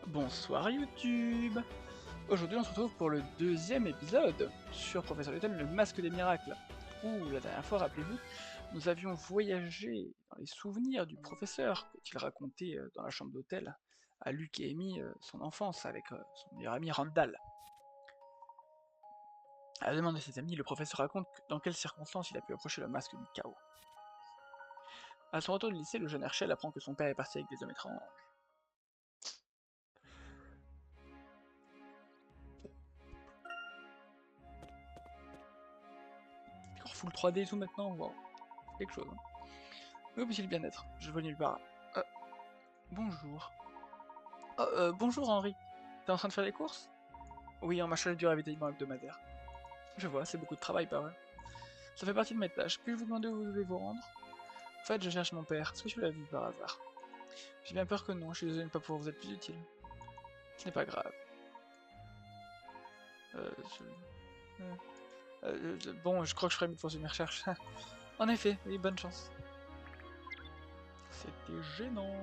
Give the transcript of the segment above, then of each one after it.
Bonsoir YouTube. Aujourd'hui on se retrouve pour le deuxième épisode sur Professeur Layton, le masque des miracles. Où la dernière fois, rappelez-vous, nous avions voyagé dans les souvenirs du professeur qu'il racontait dans la chambre d'hôtel à Luke et Amy son enfance avec son meilleur ami Randall. À la demande de ses amis, le professeur raconte dans quelles circonstances il a pu approcher le masque du chaos. À son retour du lycée, le jeune Herschel apprend que son père est parti avec des hommes étranges. Encore full 3D et tout maintenant, wow, quelque chose. Hein. Oui, aussi le bien-être, je vois nulle part. Euh, bonjour. Oh, bonjour Henri. T'es en train de faire les courses? Oui, en marchant du ravitaillement hebdomadaire. Je vois, c'est beaucoup de travail, pas vrai? Ça fait partie de mes tâches. Puis-je vous demander où vous devez vous rendre? En fait, je cherche mon père. Est-ce que tu l'as vu par hasard? J'ai bien peur que non, je suis désolé de ne pas pouvoir vous être plus utile. Ce n'est pas grave. Euh, je... bon, je crois que je ferai mieux de poursuivre mes recherches. En effet, oui, bonne chance. C'était gênant.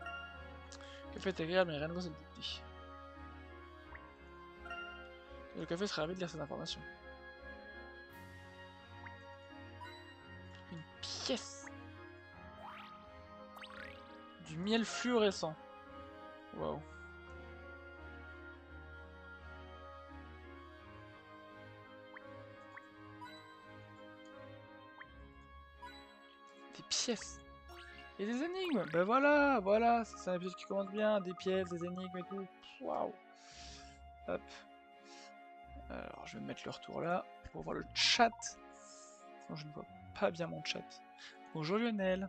Le café est agréable, mais rien de vous le dit. Le café serait ravi de lire ces informations. Une pièce! Du miel fluorescent. Waouh. Des pièces. Et des énigmes. Ben voilà, voilà, c'est un épisode qui commence bien. Des pièces, des énigmes et tout. Waouh. Hop. Alors, je vais mettre le retour là pour voir le chat. Sinon, je ne vois pas bien mon chat. Bonjour Lionel.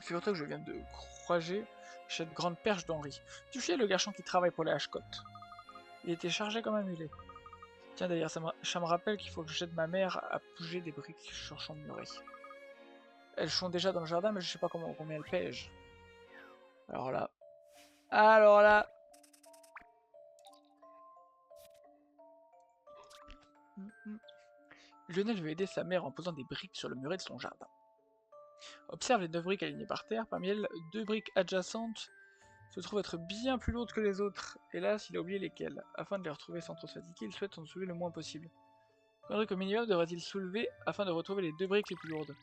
Figure-toi que je viens de croiser cette grande perche d'Henri. Tu sais, le garçon qui travaille pour les Ashcott. Il était chargé comme un mulet. Tiens, d'ailleurs, ça me rappelle qu'il faut que j'aide ma mère à bouger des briques sur son muret. Elles sont déjà dans le jardin, mais je sais pas combien elles pèsent. Alors là. Alors là. Lionel veut aider sa mère en posant des briques sur le muret de son jardin. Observe les 9 briques alignées par terre. Parmi elles, 2 briques adjacentes se trouvent être bien plus lourdes que les autres. Hélas, il a oublié lesquelles. Afin de les retrouver sans trop se fatiguer, il souhaite s'en soulever le moins possible. Combien de briques au minimum devrait-il soulever afin de retrouver les 2 briques les plus lourdes?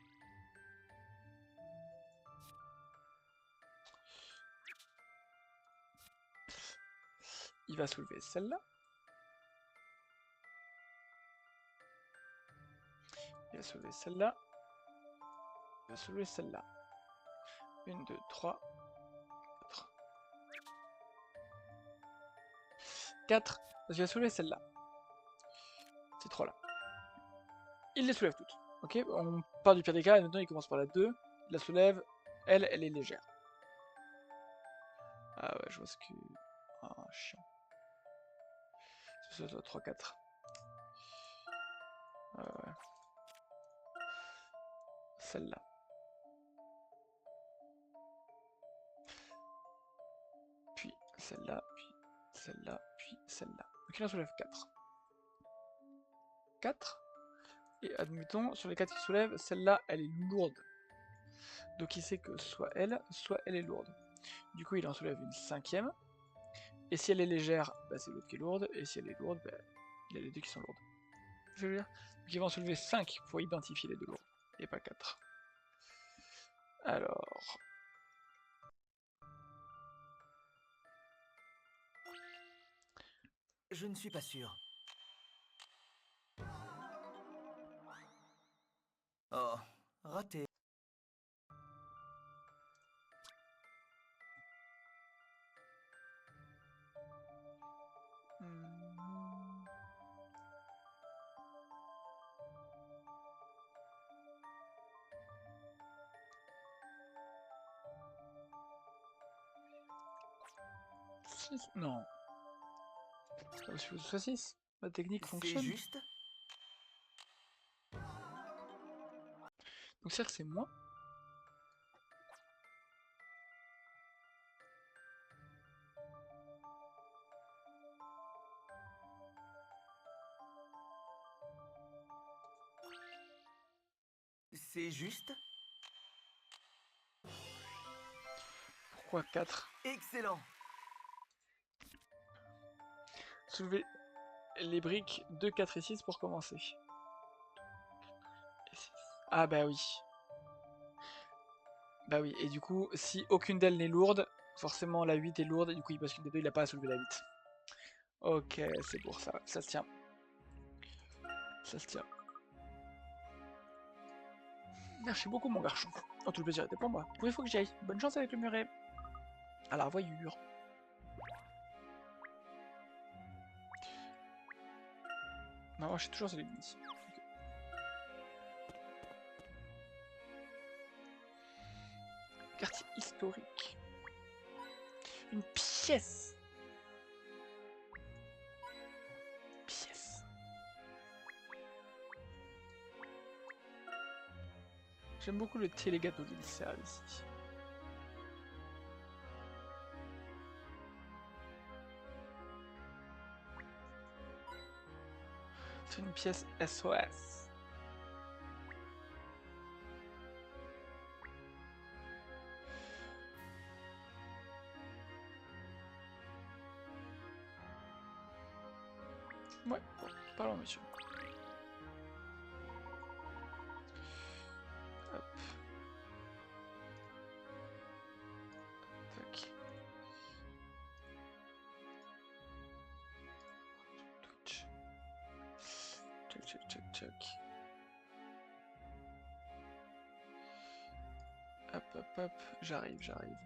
Il va soulever celle-là. Il va soulever celle-là. Il va soulever celle-là. 1, 2, 3, 4. 4. Parce qu'il va soulever celle-là. Ces 3 là. Il les soulève toutes. Ok, on part du pire des cas et maintenant il commence par la 2. Il la soulève. Elle est légère. Ah ouais, je vois ce que... Ah, chiant. C'est ça, 3, 4. Ouais. Celle-là. Puis celle-là, puis celle-là, puis celle-là. Donc il en soulève 4. 4. Et admettons, sur les 4 qu'il soulève, celle-là, elle est lourde. Donc il sait que soit elle est lourde. Du coup, il en soulève une 5e. Et si elle est légère, bah, c'est l'autre qui est lourde. Et si elle est lourde, bah, il y a les deux qui sont lourdes. Je veux dire. Donc il va en soulever 5 pour identifier les deux lourdes. Et pas 4. Alors... Je ne suis pas sûr. Oh, raté. Non. C'est pas possible que ce soit 6. La technique C'est fonctionne. juste? Donc certes, c'est moins. C'est juste? 3, 4. Excellent. Soulevez les briques 2, 4 et 6 pour commencer. Et 6. Ah bah oui. Bah oui, et du coup, si aucune d'elles n'est lourde, forcément la 8 est lourde, et du coup, parce qu'une des deux, il a pas à soulever la 8. Ok, c'est pour ça, ça se tient. Ça se tient. Merci beaucoup, mon garçon. Oh, tout le plaisir était pour moi. Bon, il faut que j'y aille. Bonne chance avec le muret. À la revoyure. Non, moi, je suis toujours celui ici. Quartier historique. Une pièce. Pièce. J'aime beaucoup le thé et les gâteaux qu'ils servent ici. C'est une pièce SOS. Ouais, bon, parlons, monsieur. Hop. Tac. Twitch. Check, check, check, check. Hop, hop, hop. J'arrive, j'arrive.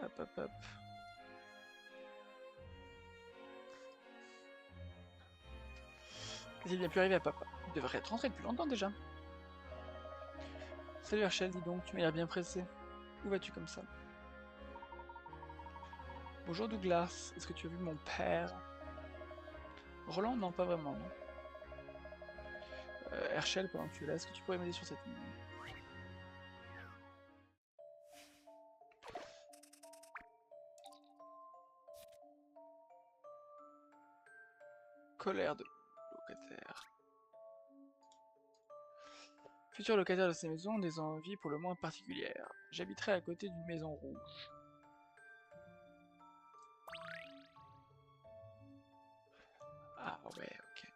Hop, hop, hop. Il vient plus arriver à papa. Il devrait être rentré depuis longtemps déjà. Salut Herschel, dis donc, tu m'as l'air bien pressé. Où vas-tu comme ça? Bonjour Douglas, est-ce que tu as vu mon père? Roland, non, pas vraiment, non. Herschel, pendant que tu es là, est-ce que tu pourrais m'aider sur cette ligne? Colère de locataire. Futurs locataires de ces maisons ont des envies pour le moins particulières. J'habiterai à côté d'une maison rouge. Ah ouais, ok.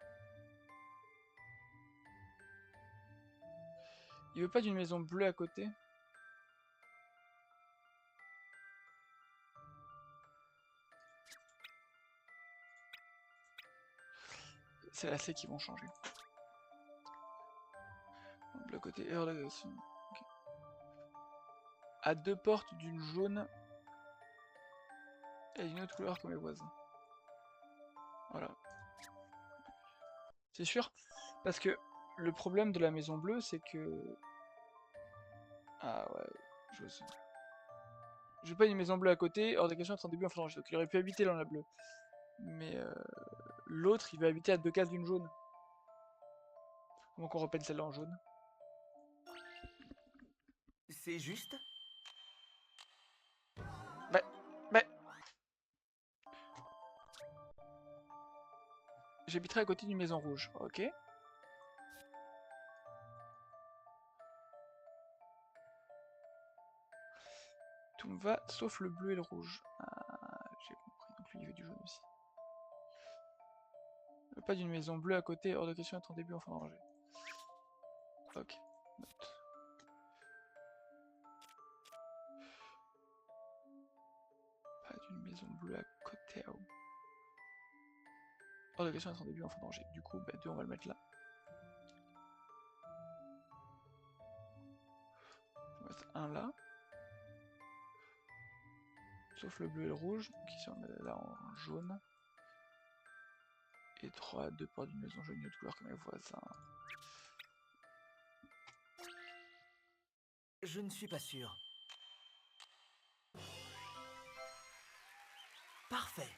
Il veut pas d'une maison bleue à côté? C'est la C qui vont changer. Bleu à côté, heure d'agression. Ok. À deux portes d'une jaune et d'une autre couleur que mes voisins. Voilà. C'est sûr, parce que le problème de la maison bleue, c'est que... Ah ouais, je sais. Je veux pas une maison bleue à côté, hors de question d'être en début en frange, donc il aurait pu habiter dans la bleue. Mais l'autre, il va habiter à deux cases d'une jaune. Comment qu'on repeigne celle-là en jaune? C'est juste? Bah, bah... J'habiterai à côté d'une maison rouge, ok. Tout me va, sauf le bleu et le rouge. Ah, j'ai compris, donc lui il veut du jaune aussi. Pas d'une maison bleue à côté, hors de question d'être en début en fin de rangée. Ok, note. Pas d'une maison bleue à côté, oh. Hors de question d'être en début en fin de rangée. Du coup, bah 2 on va le mettre là. On va mettre un là. Sauf le bleu et le rouge, donc ici on met là en jaune. Et 3 à 2 portes d'une maison jaune, une autre couleur que mes voisins. Je ne suis pas sûr. Parfait.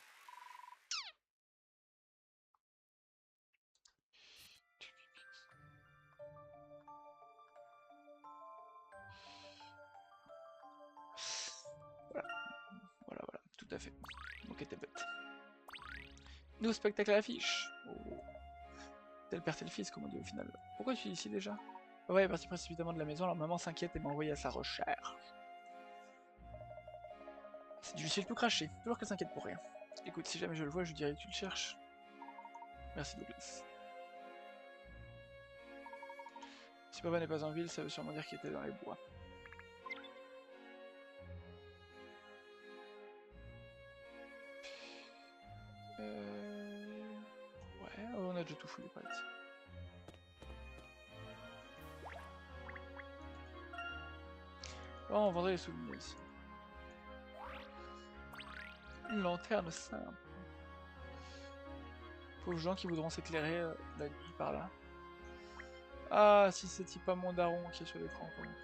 Tout à fait. Ok, t'es bête. Nouveau spectacle à l'affiche. Oh. Tel père, tel fils, comme on dit au final. Pourquoi tu es ici déjà? Ouais, il est parti précipitamment de la maison, alors maman s'inquiète et m'a envoyé à sa recherche. C'est difficile de tout cracher, toujours qu'elle s'inquiète pour rien. Écoute, si jamais je le vois, je lui dirai que tu le cherches. Merci Douglas. Si papa n'est pas en ville, ça veut sûrement dire qu'il était dans les bois. Ouais, on a déjà tout fouillé par ici. Oh, on vendrait les souvenirs ici. Une lanterne simple. Pauvres gens qui voudront s'éclairer la nuit par là. Ah, si c'était pas mon daron qui est sur l'écran quand même.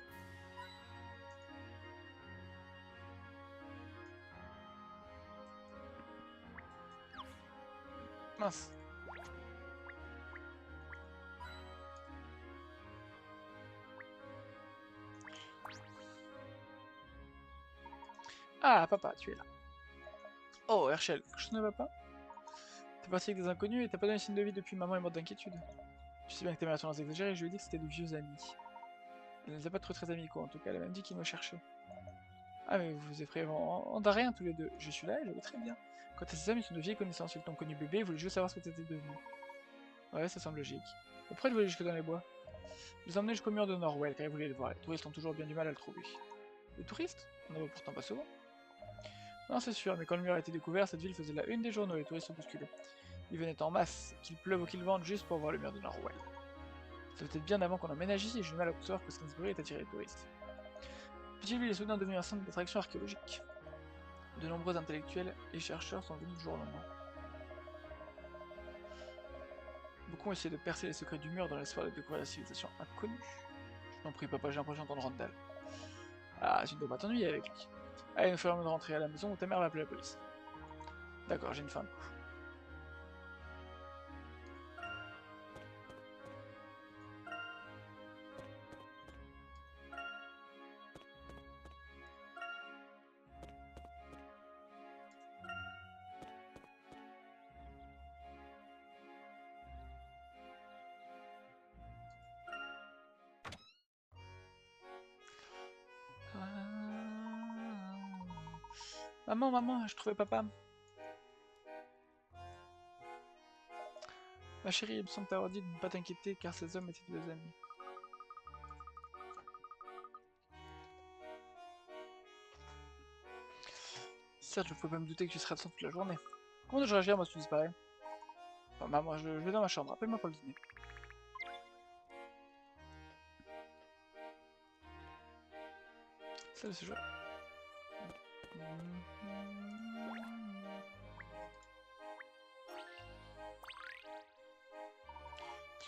Mince. Ah, papa, tu es là. Oh, Herschel, quelque chose ne va pas? T'es parti avec des inconnus et t'as pas donné signe de vie depuis maman est morte d'inquiétude. Je sais bien que t'aimais la tendance exagérée, je lui ai dit que c'était de vieux amis. Elle n'était pas très amicaux, en tout cas, elle a même dit qu'il me cherchait. Ah, mais vous vous effrayez en rien tous les deux. Je suis là et je vais très bien. Quant à ces amis, ils sont de vieilles connaissances, ils t'ont connu bébé, ils voulaient juste savoir ce que t'étais devenu. Ouais, ça semble logique. Pourquoi ils voulaient jusque dans les bois? Ils les emmenaient jusqu'au mur de Norwell, car ils voulaient le voir. Les touristes ont toujours bien du mal à le trouver. Les touristes? On n'en voit pourtant pas souvent. Non, c'est sûr, mais quand le mur a été découvert, cette ville faisait la une des journaux et les touristes se bousculaient. Ils venaient en masse, qu'il pleuve ou qu'il vente, juste pour voir le mur de Norwell. Ça peut être bien avant qu'on emménage ici, j'ai du mal à observer que Sainsbury est attiré les touristes. Petite ville est soudain devenue un centre d'attraction archéologique. De nombreux intellectuels et chercheurs sont venus du jour au lendemain. Beaucoup ont essayé de percer les secrets du mur dans l'espoir de découvrir la civilisation inconnue. Je t'en prie, papa, j'ai l'impression d'entendre Randall. Ah, tu ne dois pas t'ennuyer avec lui. Allez, nous ferons de rentrer à la maison ou ta mère va appeler la police. D'accord, j'ai une femme. Maman, maman, je trouvais papa. Ma chérie, il me semble t'avoir dit de ne pas t'inquiéter car ces hommes étaient deux amis. Certes, je pouvais pas me douter que tu serais absent toute la journée. Comment dois-je réagir, moi, si tu disparais? Enfin, maman, je vais dans ma chambre, appelle-moi pour le dîner. Ça, c'est joué.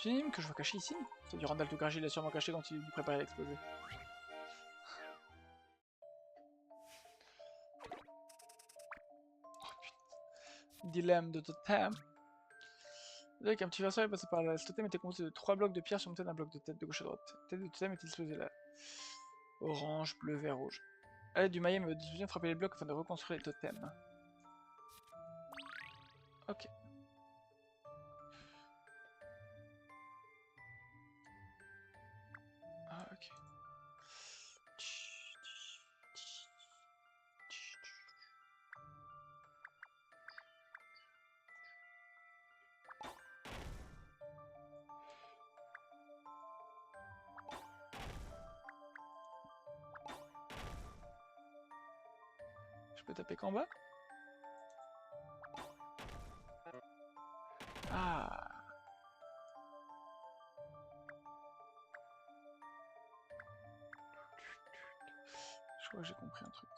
C'est une énigme que je vois cacher ici. C'est du Randall tout craché, il a sûrement caché quand il lui préparait l'explosé. Dilemme de totem. Avec un petit verseur est passé par là. Ce totem était composé de 3 blocs de pierre surmontés d'un bloc de tête de gauche à droite. La tête de totem était disposée là. Orange, bleu, vert, rouge. A l'aide du maillet, me disposé de frapper les blocs afin de reconstruire les totems. Ok. Ah, ok. Je peux taper qu'en bas? Ah. Je crois que j'ai compris un truc.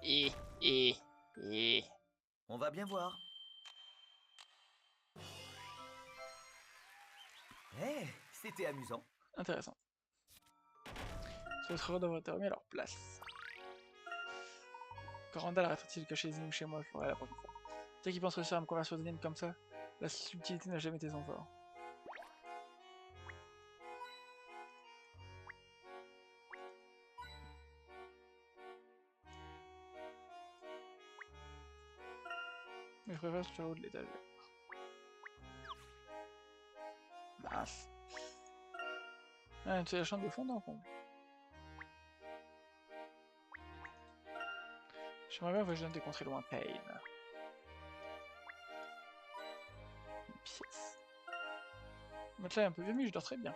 Et, et, et. On va bien voir. Eh, c'était amusant. Intéressant. Ces autres devraient être remis à leur place. Quand Randall arrêtera-t-il de cacher les ennemis chez moi, je ferai la prochaine fois. Tu sais qu'il pense réussir à me convertir aux ennemis comme ça? La subtilité n'a jamais été son fort. Mais je préfère sur le haut de l'étagère. Mince. Ah, tu as la chambre de fond dans comble. J'aimerais bien voyager dans des contrées lointaines. Une pièce. Le matelas est un peu vieux, mais je dors très bien.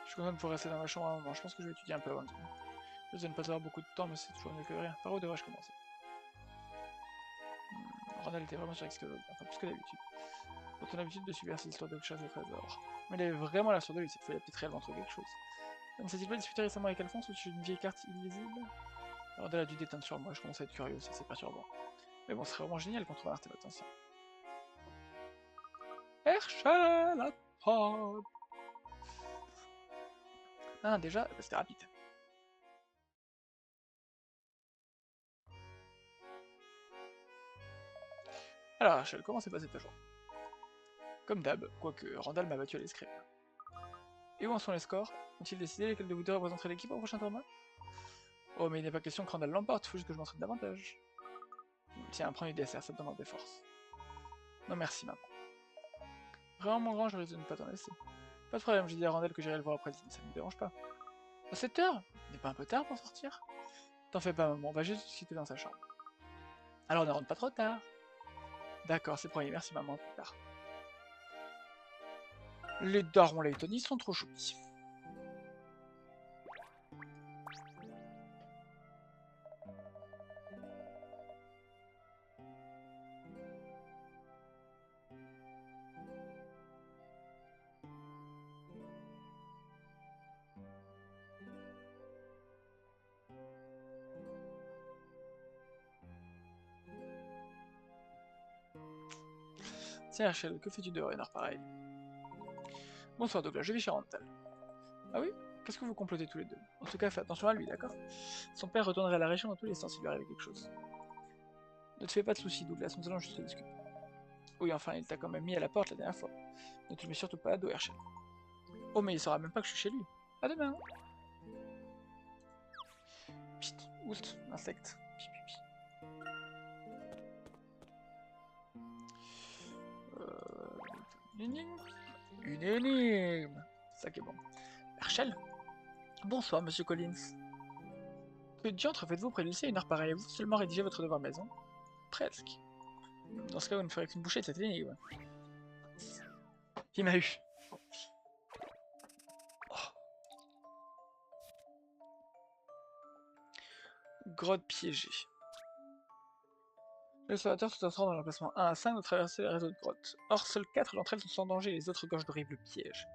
Je suis content de pouvoir rester dans ma chambre à un moment. Je pense que je vais étudier un peu avant de dîner. Je vais ne pas avoir beaucoup de temps, mais c'est toujours mieux que rien. Par où devrais-je commencer? Ronald était vraiment sur Excalibur, enfin plus que d'habitude. Pour ton habitude de subir ces histoires de chasse au trésor. Mais il avait vraiment l'air sûr de lui, cette fois il a peut-être réellement trouvé quelque chose. Ne s'est-il pas disputé récemment avec Alphonse ou sur une vieille carte illisible? Ronald a dû déteindre sur moi, je commence à être curieux, ça c'est perturbant. Mais bon, ce serait vraiment génial qu'on trouve un artefact ancien. Herschel, la prod. Ah déjà, c'était rapide. Alors Herschel, comment s'est passé ta journée? Comme d'hab, quoique Randall m'a battu à l'escrime. Et où en sont les scores? Ont-ils décidé lesquels de vous deux représenterait l'équipe au prochain tournoi? Oh, mais il n'est pas question que Randall l'emporte, faut juste que je m'entraîne davantage. Tiens, prends du dessert, ça te donnera des forces. Non merci, maman. Vraiment, mon grand, je risque de ne pas t'en laisser. Pas de problème, j'ai dit à Randall que j'irai le voir après le dîner, ça ne me dérange pas. À 7 heures? N'est pas un peu tard pour sortir? T'en fais pas, maman, on va juste discuter dans sa chambre. Alors ne rentre pas trop tard. D'accord, c'est promis, merci maman, plus tard. Les darons Laytoni sont trop choupis. Tiens, Herschel, que fais-tu dehors une heure pareille? Bonsoir Douglas, je vais chez Randall. Ah oui? Qu'est-ce que vous complotez tous les deux? En tout cas, fais attention à lui, d'accord? Son père retournerait à la région dans tous les sens s'il lui arrivait quelque chose. Ne te fais pas de soucis, Douglas, nous allons juste discuter. Oui, enfin, il t'a quand même mis à la porte la dernière fois. Ne te le mets surtout pas à dos, Herschel. Oh, mais il saura même pas que je suis chez lui. À demain. Psst, oust, insecte. Pi, pi, pi. Une énigme. Une énigme. C'est ça qui est bon. Herschel? Bonsoir, monsieur Collins. Que diantre faites-vous près du lycée à une heure pareille? Vous seulement rédigé votre devoir maison? Presque. Dans ce cas, vous ne ferez qu'une bouchée de cette énigme. Il m'a eu. Oh. Grotte piégée. Les explorateurs se transforment dans l'emplacement 1 à 5 de traverser le réseau de grottes. Or, seules 4 d'entre elles sont sans danger et les autres gorgent d'horribles pièges.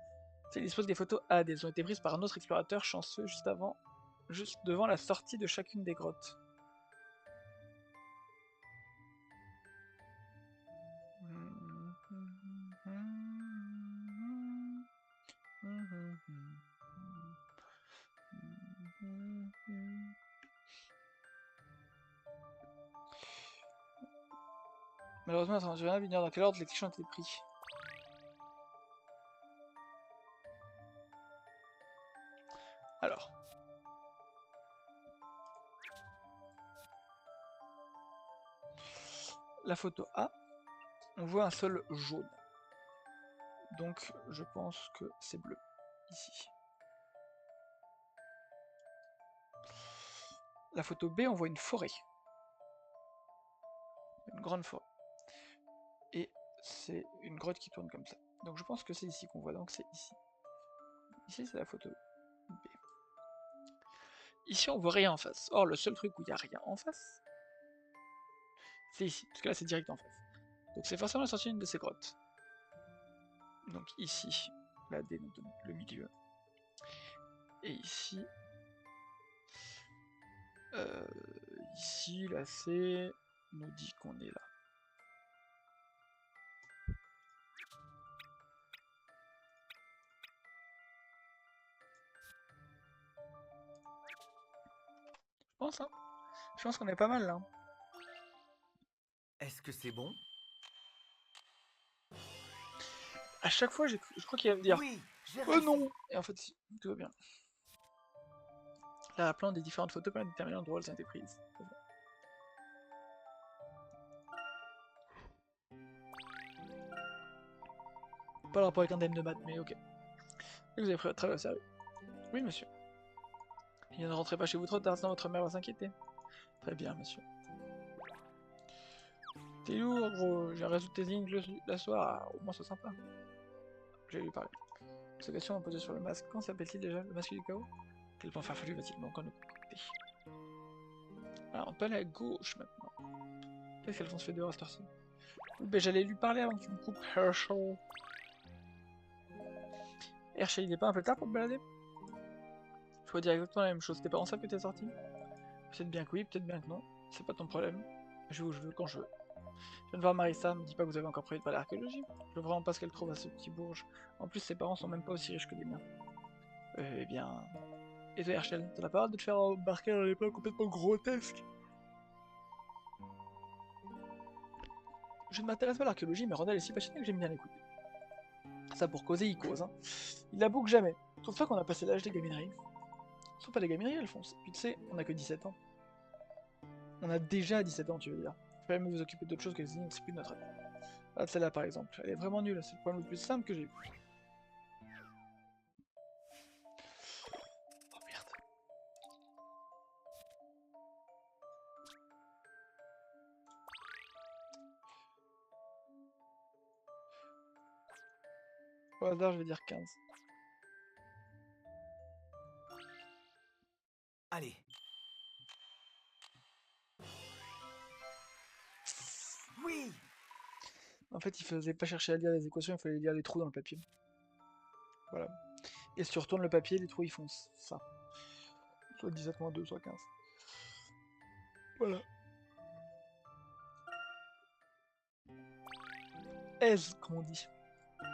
Elles disposent des photos AD. Elles ont été prises par un autre explorateur chanceux juste devant la sortie de chacune des grottes. Malheureusement, ça ne rien ignore dans quel ordre les clichés ont été pris. Alors. La photo A, on voit un sol jaune. Donc je pense que c'est bleu, ici. La photo B, on voit une forêt. Une grande forêt. Et c'est une grotte qui tourne comme ça. Donc je pense que c'est ici qu'on voit, donc c'est ici. Ici c'est la photo B. Ici on voit rien en face. Or le seul truc où il n'y a rien en face, c'est ici, parce que là c'est direct en face. Donc c'est forcément la sortie d'une de ces grottes. Donc ici, la D nous donne le milieu. Et ici, ici la C nous dit qu'on est là. pense, hein. Je pense qu'on est pas mal là. Est-ce que c'est bon? À chaque fois, je crois qu'il va me dire Oui, j'ai oh réussi. non! Et en fait, si, tout va bien. Là, plan des différentes photos permet de déterminer l'endroit où elles ont été prises. Pas le rapport avec un DM de maths, mais ok. Et vous avez pris votre travail au sérieux. Oui, monsieur. Et ne rentrez pas chez vous trop tard, sinon votre mère va s'inquiéter. Très bien, monsieur. T'es lourd, gros. J'ai résolu tes lignes la soir. Ah, au moins, c'est sympa. J'ai lui parler. Cette question m'a posé sur le masque. Comment s'appelle-t-il déjà? Le masque du chaos? Quel plan farfelu va-t-il encore nous concocter? Ah, on peut aller à gauche maintenant. Qu'est-ce qu'Alphonse fait dehors à cette heure-ci? Oui, ben j'allais lui parler avant que tu me coupes, Herschel. Herschel, il est pas un peu tard pour te balader? Je pourrais dire exactement la même chose. Tes parents savent que t'es sorti? Peut-être bien que oui, peut-être bien que non. C'est pas ton problème. Je vais où je veux, quand je veux. Je viens de voir Marissa, me dis pas que vous avez encore prévu de faire l'archéologie. Je veux vraiment pas ce qu'elle trouve à ce petit bourge. En plus, ses parents sont même pas aussi riches que les miens. Eh bien... Et toi, Herschel, t'as la parole de te faire embarquer dans des plans complètement grotesques? Je ne m'intéresse pas à l'archéologie, mais Randall est si passionné que j'aime bien l'écouter. Ça pour causer, il cause, hein. Il la boucle jamais. Trouve-toi qu'on a passé l'âge des gamineries. Sont pas des gamineries, Alphonse. Puis tu sais, on a que 17 ans. On a déjà 17 ans, tu veux dire. Faut même vous occuper d'autre chose que les énigmes, c'est plus de notre âge. Ah, celle-là par exemple, elle est vraiment nulle, c'est le problème le plus simple que j'ai eu. Oh merde. Au hasard, je vais dire 15. Allez. Oui. En fait, il faisait pas chercher à lire les équations, il fallait lire les trous dans le papier. Voilà. Et si tu retournes le papier, les trous ils font ça. Soit 17 moins 2, soit 15. Voilà. Aise, comme on dit. Je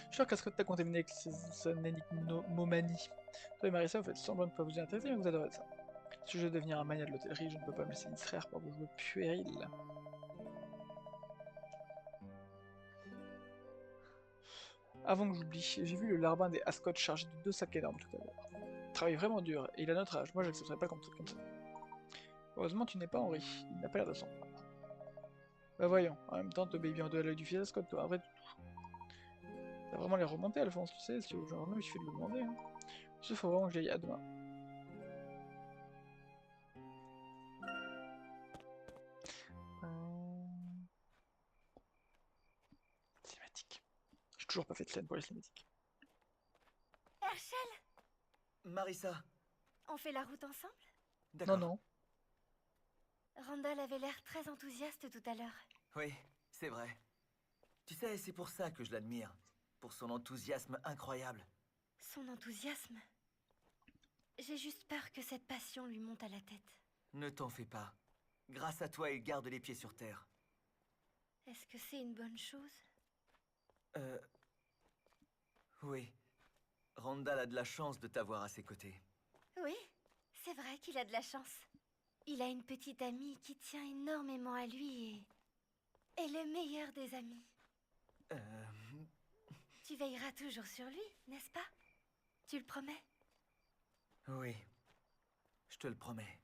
suis sûr qu'à ce que t'as contaminé avec son énigmomanie. Toi et Marissa, vous faites semblant de ne pas vous y intéresser, mais vous adorez ça. Si je veux devenir un mania de l'hôtellerie, je ne peux pas me laisser distraire par vos jeux puérils. Avant que j'oublie, j'ai vu le larbin des Ascot chargé de 2 sacs énormes tout à l'heure. Il travaille vraiment dur, et il a notre âge, moi j'accepterai pas comme ça. Heureusement tu n'es pas Henri, il n'a pas l'air de s'en prendre. Bah voyons, en même temps t'obéis bien de l'œil du fils Ascot toi, après tout. T'as vraiment les remonter Alphonse, tu sais, si au genre il suffit de le demander. Hein. Il faut vraiment que j'aille à demain. Cinématique. J'ai toujours pas fait de scène pour les cinématiques. Herschel, Marissa. on fait la route ensemble? Non, D'accord. non. Randall avait l'air très enthousiaste tout à l'heure. Oui, c'est vrai. Tu sais, c'est pour ça que je l'admire. Pour son enthousiasme incroyable. Son enthousiasme. J'ai juste peur que cette passion lui monte à la tête. Ne t'en fais pas. Grâce à toi, il garde les pieds sur terre. Est-ce que c'est une bonne chose? Oui. Randall a de la chance de t'avoir à ses côtés. Oui, c'est vrai qu'il a de la chance. Il a une petite amie qui tient énormément à lui et est le meilleur des amis. Tu veilleras toujours sur lui, n'est-ce pas? Tu le promets? Oui. Je te le promets.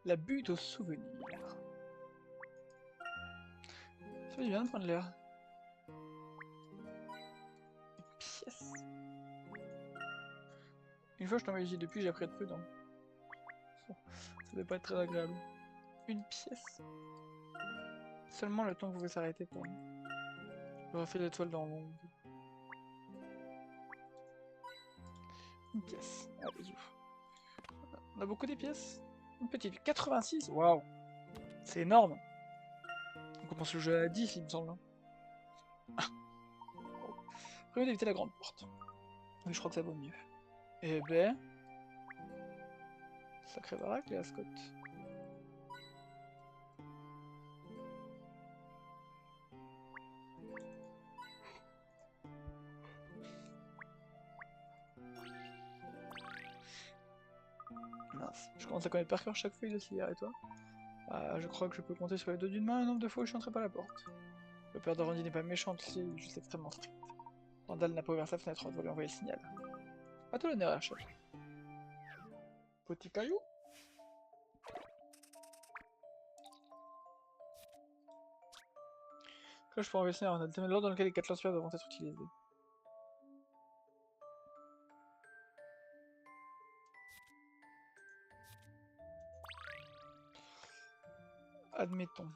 La butte au souvenir. Ça fait du bien de prendre l'air. Pièce. Une fois je t'envoie ici depuis, j'ai appris à être prudent. Ça devait pas être très agréable. Une pièce. Seulement le temps que vous pouvez s'arrêter pour nous. J'aurais fait l'étoile dans l'ombre. Une pièce. Allez, you. On a beaucoup des pièces. Une petite. 86. Waouh. C'est énorme. On commence le jeu à 10, il me semble. Prévu d'éviter la grande porte. Oui, je crois que ça vaut mieux. Eh ben... Sacré baraque, les Ascot. Mince, je commence à connaître par cœur chaque feuille de cire, et toi? Ah, je crois que je peux compter sur les deux d'une main le nombre de fois où je n'entrerai pas la porte. Le père d'Arrondi n'est pas méchant, il est juste extrêmement strict. Randall n'a pas ouvert sa fenêtre, on doit lui envoyer le signal. À tout l'honneur, Herschel. Petit caillou? Cloche pour envoyer le signal, on a déterminé l'ordre dans lequel les 4 lance-pierres devront être utilisés. Admettons.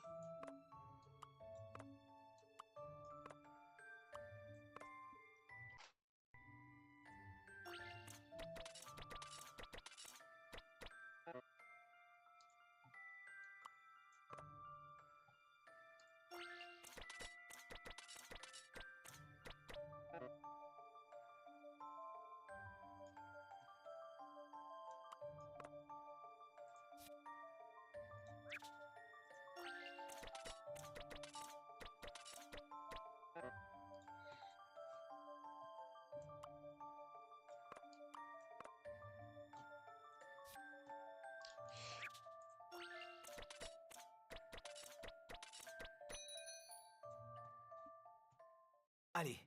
Allez.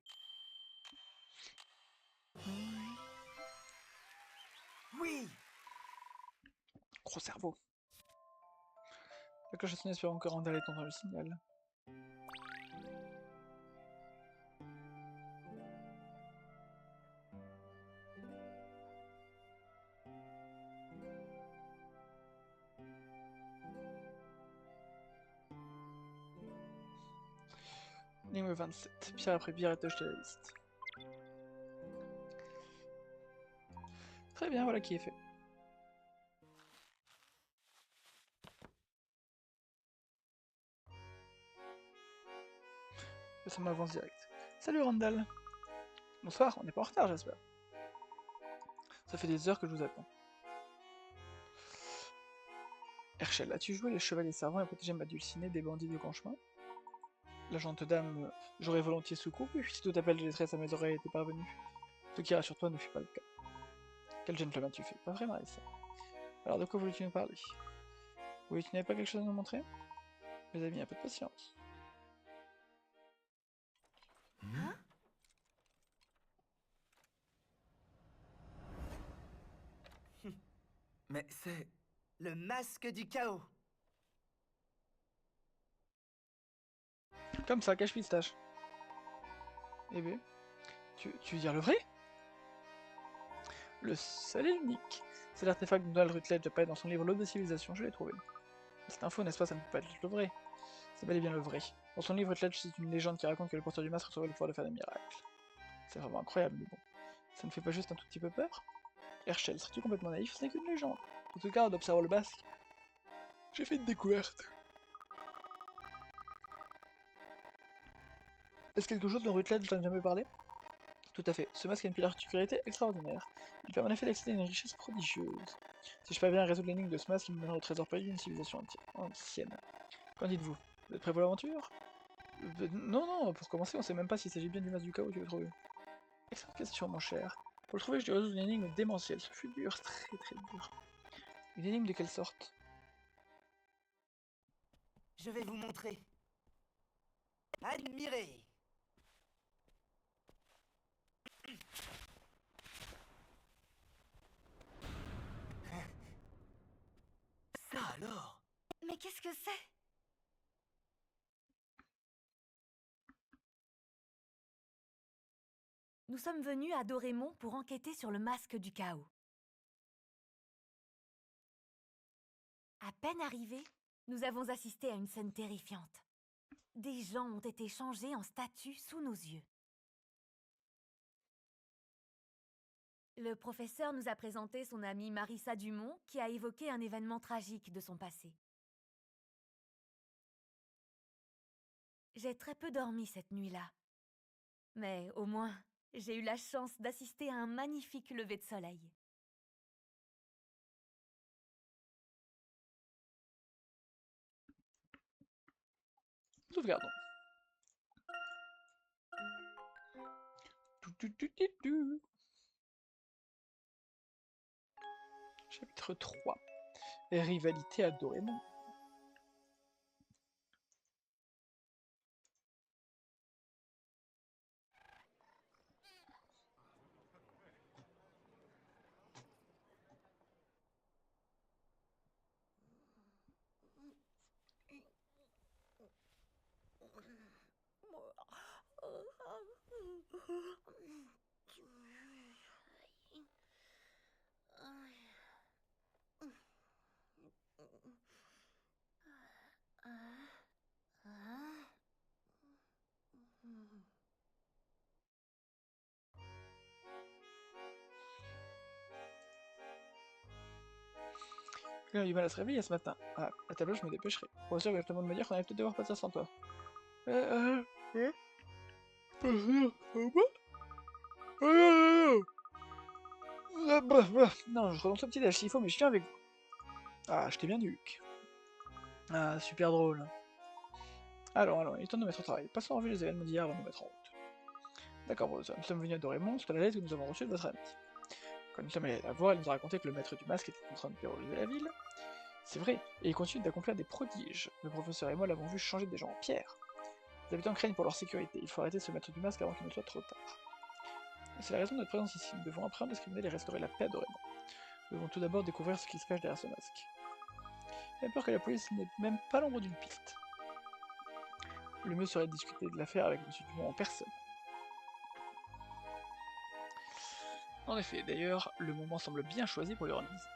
Oui. Gros cerveau. La cloche a sonné espérant que Randall ait entendu le signal. Ligne 27. Pierre après pierre est acheté à la liste. Très bien, voilà qui est fait. Ça m'avance direct. Salut Randall. Bonsoir, on n'est pas en retard j'espère. Ça fait des heures que je vous attends. Herschel, as-tu joué les chevaliers servants et protégé ma dulcinée des bandits du grand chemin? La gentille dame, j'aurais volontiers secouru, si tout appel de détresse à mes oreilles était parvenu. Ce qui rassure-toi ne fut pas le cas. Quel gentleman tu fais, pas vrai Marissa? Alors de quoi voulais-tu nous parler? Oui, tu n'avais pas quelque chose à nous montrer? Mes amis, un peu de patience. Hein? Mais c'est... Le masque du chaos. Comme ça, cache-pistache. Eh ben, tu veux dire le vrai? Le seul et l'unique. C'est l'artefact de Donald Rutledge apparaît dans son livre L'Aube de civilisation, je l'ai trouvé. Cette info, n'est-ce pas, ça ne peut pas être le vrai. C'est bel et bien le vrai. Dans son livre, Rutledge cite une légende qui raconte que le porteur du masque retrouverait le pouvoir de faire des miracles. C'est vraiment incroyable, mais bon. Ça ne fait pas juste un tout petit peu peur? Herschel, serais-tu complètement naïf? Ce n'est qu'une légende. En tout cas, en observant le masque, j'ai fait une découverte. Est-ce quelque chose dont Rutledge t'a jamais parlé? Tout à fait. Ce masque a une particularité extraordinaire. Il permet en effet d'accéder à une richesse prodigieuse. Si je parviens à résoudre l'énigme de ce masque, il me donnera au trésor perdu d'une civilisation ancienne. Qu'en dites-vous? Vous êtes prêt pour l'aventure? Non, non, pour commencer, on sait même pas s'il s'agit bien du masque du chaos que tu veux trouver. Excellente question, mon cher. Pour le trouver, je dois résoudre une énigme démentielle. Ce fut dur, très très dur. Une énigme de quelle sorte? Je vais vous montrer. Admirez. Ça alors? Mais qu'est-ce que c'est? Nous sommes venus à Dorémon pour enquêter sur le masque du chaos. À peine arrivés, nous avons assisté à une scène terrifiante. Des gens ont été changés en statues sous nos yeux. Le professeur nous a présenté son amie Marissa Dumont, qui a évoqué un événement tragique de son passé. J'ai très peu dormi cette nuit-là. Mais au moins, j'ai eu la chance d'assister à un magnifique lever de soleil. Sauvegardons. Tout. Chapitre 3. Rivalité à Doraemon. Il a eu du mal à se réveiller ce matin. Ah, à tableau, je me dépêcherai. Le professeur vient justement de me dire qu'on allait peut-être devoir passer sans toi. Non, je renonce au petit déj s'il faut, mais je viens avec vous. Ah, je t'ai bien dit, Luc. Ah, super drôle. Alors, il est temps de nous mettre au travail. Passons en revue les événements d'hier avant de nous mettre en route. D'accord, professeur, nous sommes venus à Doraemon, c'est la lettre que nous avons reçue de votre ami. Quand nous sommes allés la voir, elle nous a raconté que le maître du masque était en train de terroriser la ville. C'est vrai, et il continue d'accomplir des prodiges. Le professeur et moi l'avons vu changer des gens en pierre. Les habitants craignent pour leur sécurité, il faut arrêter de se mettre du masque avant qu'il ne soit trop tard. C'est la raison de notre présence ici, nous devons appréhender ce criminel et restaurer la paix à Doraemon. Nous devons tout d'abord découvrir ce qui se cache derrière ce masque. J'ai peur que la police n'ait même pas l'ombre d'une piste. Le mieux serait de discuter de l'affaire avec M. Dumont en personne. En effet, d'ailleurs, le moment semble bien choisi pour lui rendre visite.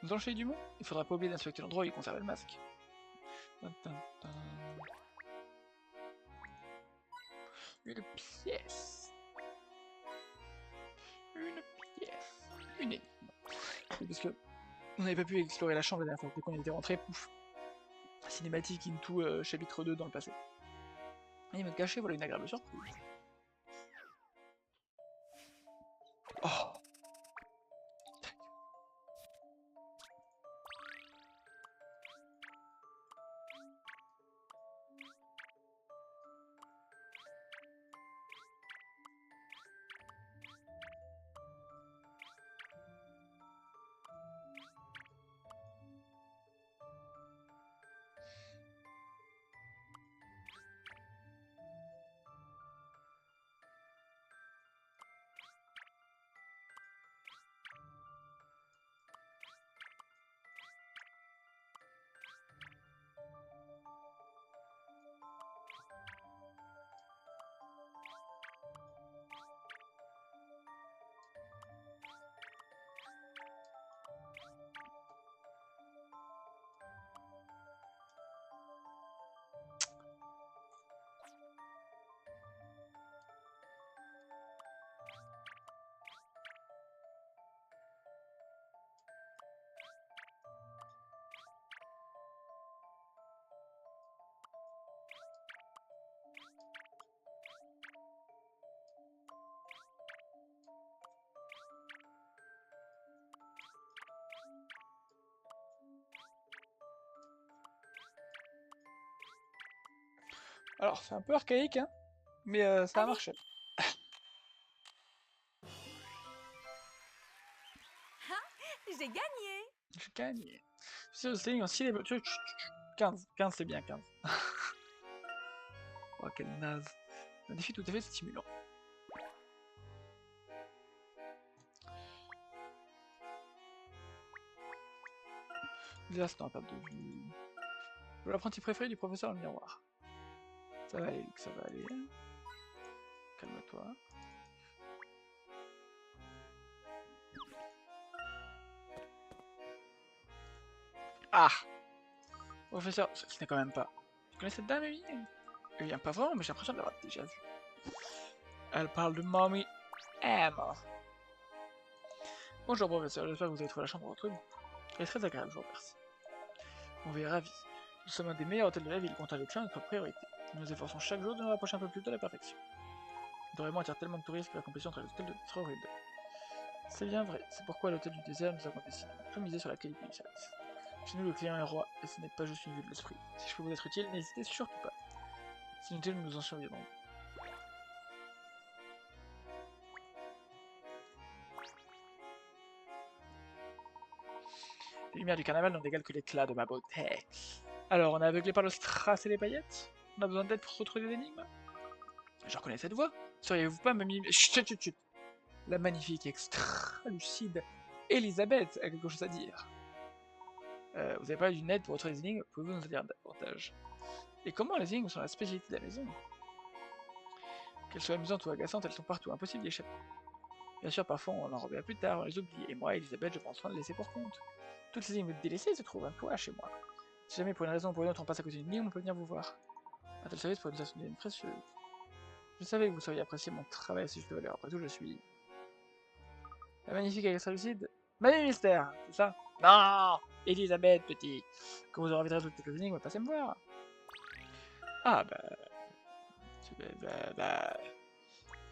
Nous allons chez Dumont, il faudra pas oublier d'inspecter l'endroit où il conservait le masque. Une pièce. Une pièce. Une énigme. Oui, parce que on n'avait pas pu explorer la chambre la dernière fois. Dès qu'on était rentré, pouf. Cinématique into chapitre 2 dans le passé. Et me cacher, voilà une agréable surprise. Oh. Alors, c'est un peu archaïque, hein, mais ça a Allez. marché. J'ai gagné! J'ai gagné. C'est un style. 15. 15, c'est bien, 15. Oh, quel naze. Un défi tout à fait stimulant. Désastre, perte de vue. L'apprenti préféré du professeur dans le miroir. Ça va aller, Luc, ça va aller. Calme-toi. Ah! Professeur, ce n'est quand même pas. Tu connais cette dame, Emilie? Eh bien, pas vraiment, mais j'ai l'impression de l'avoir déjà vue. Elle parle de Mommy Emma. Bonjour professeur, j'espère que vous avez trouvé la chambre pour votre goût. Elle est très agréable, je vous remercie. On est ravis. Nous sommes un des meilleurs hôtels de la ville, comptant avec notre priorité. Nous nous efforçons chaque jour de nous rapprocher un peu plus de la perfection. Nous devrions attirer tellement de touristes que la compétition entre les hôtels devient trop rude. C'est bien vrai, c'est pourquoi à l'hôtel du désert nous avons décidé de tout miser sur la qualité du service. Chez nous le client est roi, et ce n'est pas juste une vue de l'esprit. Si je peux vous être utile, n'hésitez surtout pas. Si inutile, nous nous en surviendrons. Les lumières du carnaval n'ont d'égal que l'éclat de ma beauté. Alors, on est aveuglé par le strass et les paillettes? On a besoin d'aide pour retrouver des énigmes? Je reconnais cette voix. Seriez-vous pas mamie... Chut, chut, chut, chut. La magnifique, extra lucide Elisabeth a quelque chose à dire. Vous avez parlé d'une aide pour retrouver des énigmes, pouvez-vous nous en dire davantage? Et comment les énigmes sont la spécialité de la maison? Qu'elles soient amusantes ou agaçantes, elles sont partout, impossible d'y échapper. Bien sûr, parfois on en revient plus tard, on les oublie, et moi, Elisabeth, je prends soin de laisser pour compte. Toutes ces énigmes délaissées se trouvent un peu chez moi. Si jamais pour une raison ou pour une autre on passe à côté d'une énigme, on peut venir vous voir. Un tel service pourrait nous assurer une précieuse. Je savais que vous sauriez apprécier mon travail à si juste valeur. Après tout, je suis la magnifique et lucide Mamie Mystère, c'est ça? Non, Elisabeth, petit. Quand vous aurez envie de résoudre quelques énigmes, passez me voir. Ah bah...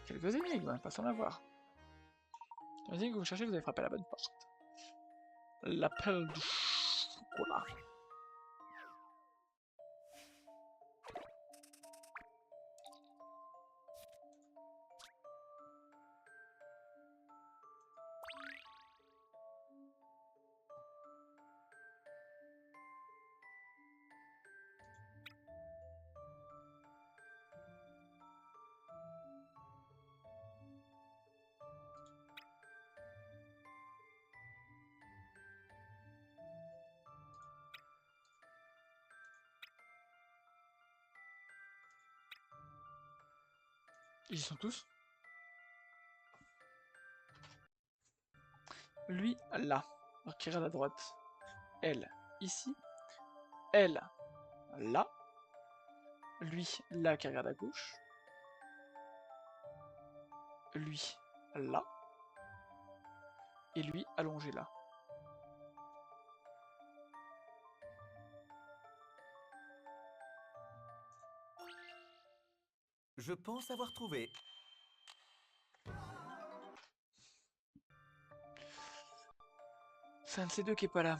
Quelques énigmes, passons la voir. Les énigmes que vous cherchez, vous avez frappé à la bonne porte. L'appel du chocolat. Ils y sont tous. Lui, là. Alors qui regarde à droite. Elle, ici. Elle, là. Lui, là, qui regarde à gauche. Lui, là. Et lui, allongé là. Je pense avoir trouvé. C'est un de ces deux qui est pas là.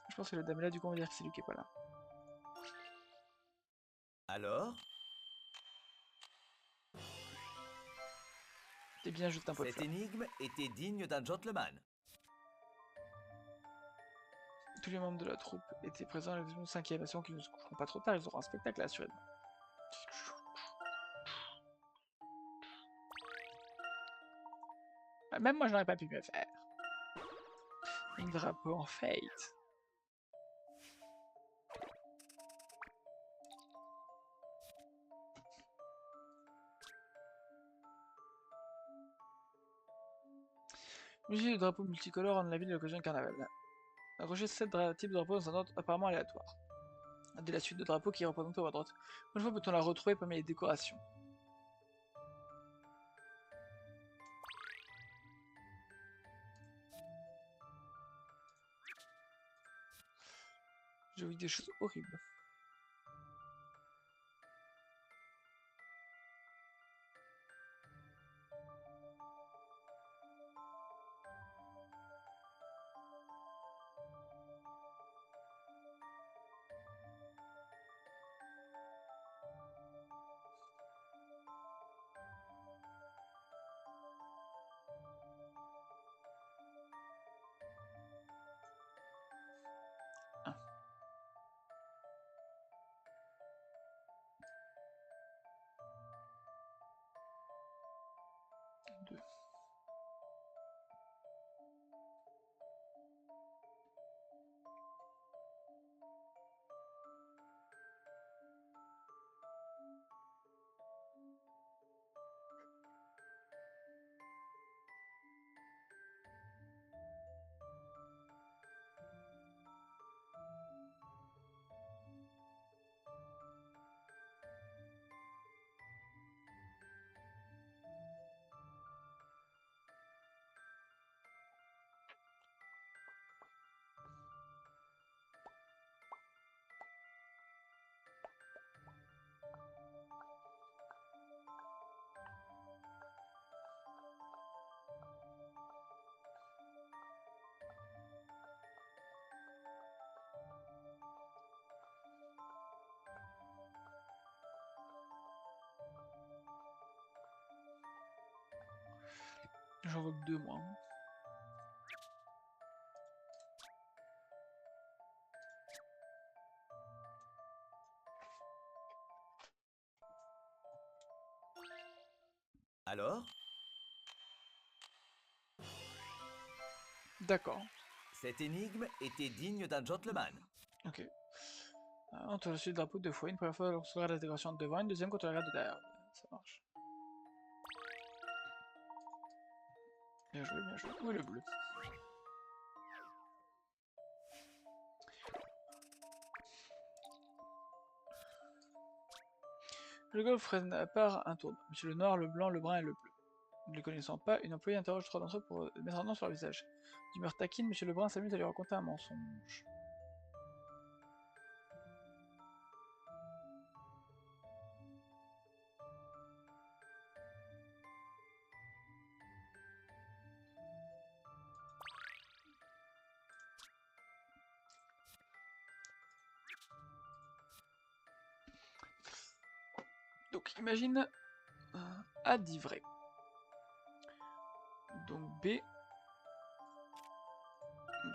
Je pense que la dame là, du coup, on va dire que c'est lui qui est pas là. Alors, T'es bien juste un pot de cette fleurs. énigme était digne d'un gentleman. Tous les membres de la troupe étaient présents à la 5e nation qui ne se coucheront pas trop tard, ils auront un spectacle assurément. Même moi, je n'aurais pas pu mieux faire. Un drapeau en fête. Musée de drapeaux multicolores rendent la ville à l'occasion du carnaval. Accrochez 7 types de drapeaux dans un ordre apparemment aléatoire. Dès la suite de drapeaux qui est représentée à droite. Une fois peut-on la retrouver parmi les décorations? J'ai vu des choses horribles. J'en veux que 2 moi. Alors, D'accord. cette énigme était digne d'un gentleman. Ok. On te reçu le drapeau 2 fois. Une première fois lorsque tu regardes la décoration de devant, une deuxième quand tu regardes de derrière. Ça marche. Bien joué, bien joué. Où est le bleu? Le golf n'a part un tour. Monsieur le noir, le blanc, le brun et le bleu. Ne les connaissant pas, une employée interroge 3 d'entre eux pour mettre un nom sur leur visage. D'humeur taquine, Monsieur Lebrun s'amuse à lui raconter un mensonge. Donc imagine A dit vrai. Donc B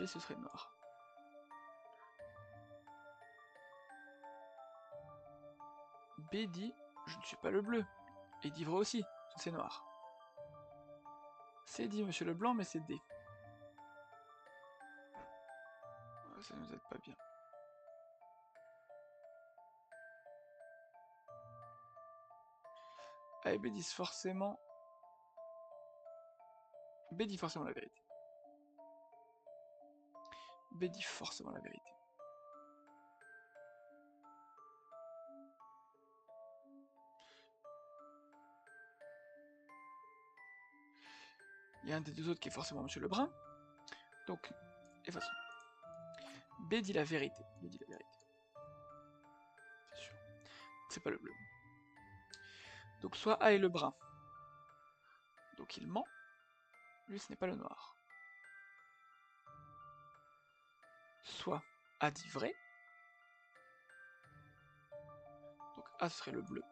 ce serait noir. B dit je ne suis pas le bleu. Et dit vrai aussi, c'est noir. C dit Monsieur le blanc mais c'est D. Ouais, ça nous aide pas bien. A et B disent forcément... B dit forcément la vérité. B dit forcément la vérité. Il y a un des deux autres qui est forcément Monsieur Lebrun. Donc, effaçons. B dit la vérité. B dit la vérité. C'est sûr. C'est pas le bleu. Donc soit A est le brun. Donc il ment. Lui ce n'est pas le noir. Soit A dit vrai. Donc A serait le bleu.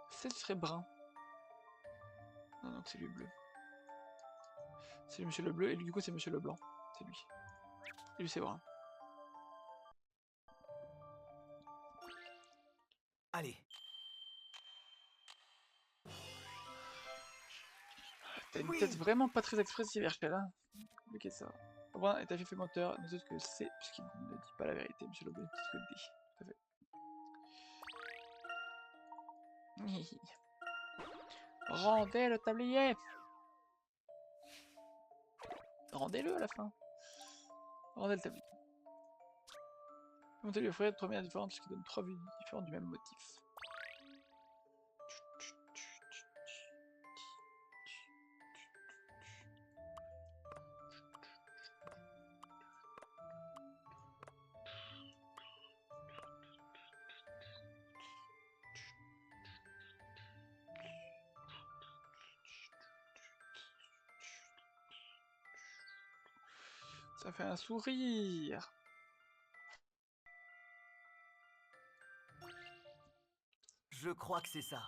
C serait brun. Non, donc c'est lui bleu. C'est Monsieur le bleu et lui du coup c'est Monsieur le blanc. C'est lui. Et lui c'est brun. Allez, T'as une oui. tête vraiment pas très expressive, Herschel, hein. Compliqué ça. Brun est affiché moteur, nous autres que C, puisqu'il ne dit pas la vérité, Monsieur le bleu, plus que D. Tout à fait. Rendez le tablier. Rendez-le à la fin. Rendez le tablier. Montez lui offrir 3 manières différentes, ce qui donne 3 vues différentes du même motif. Ça fait un sourire. Je crois que c'est ça.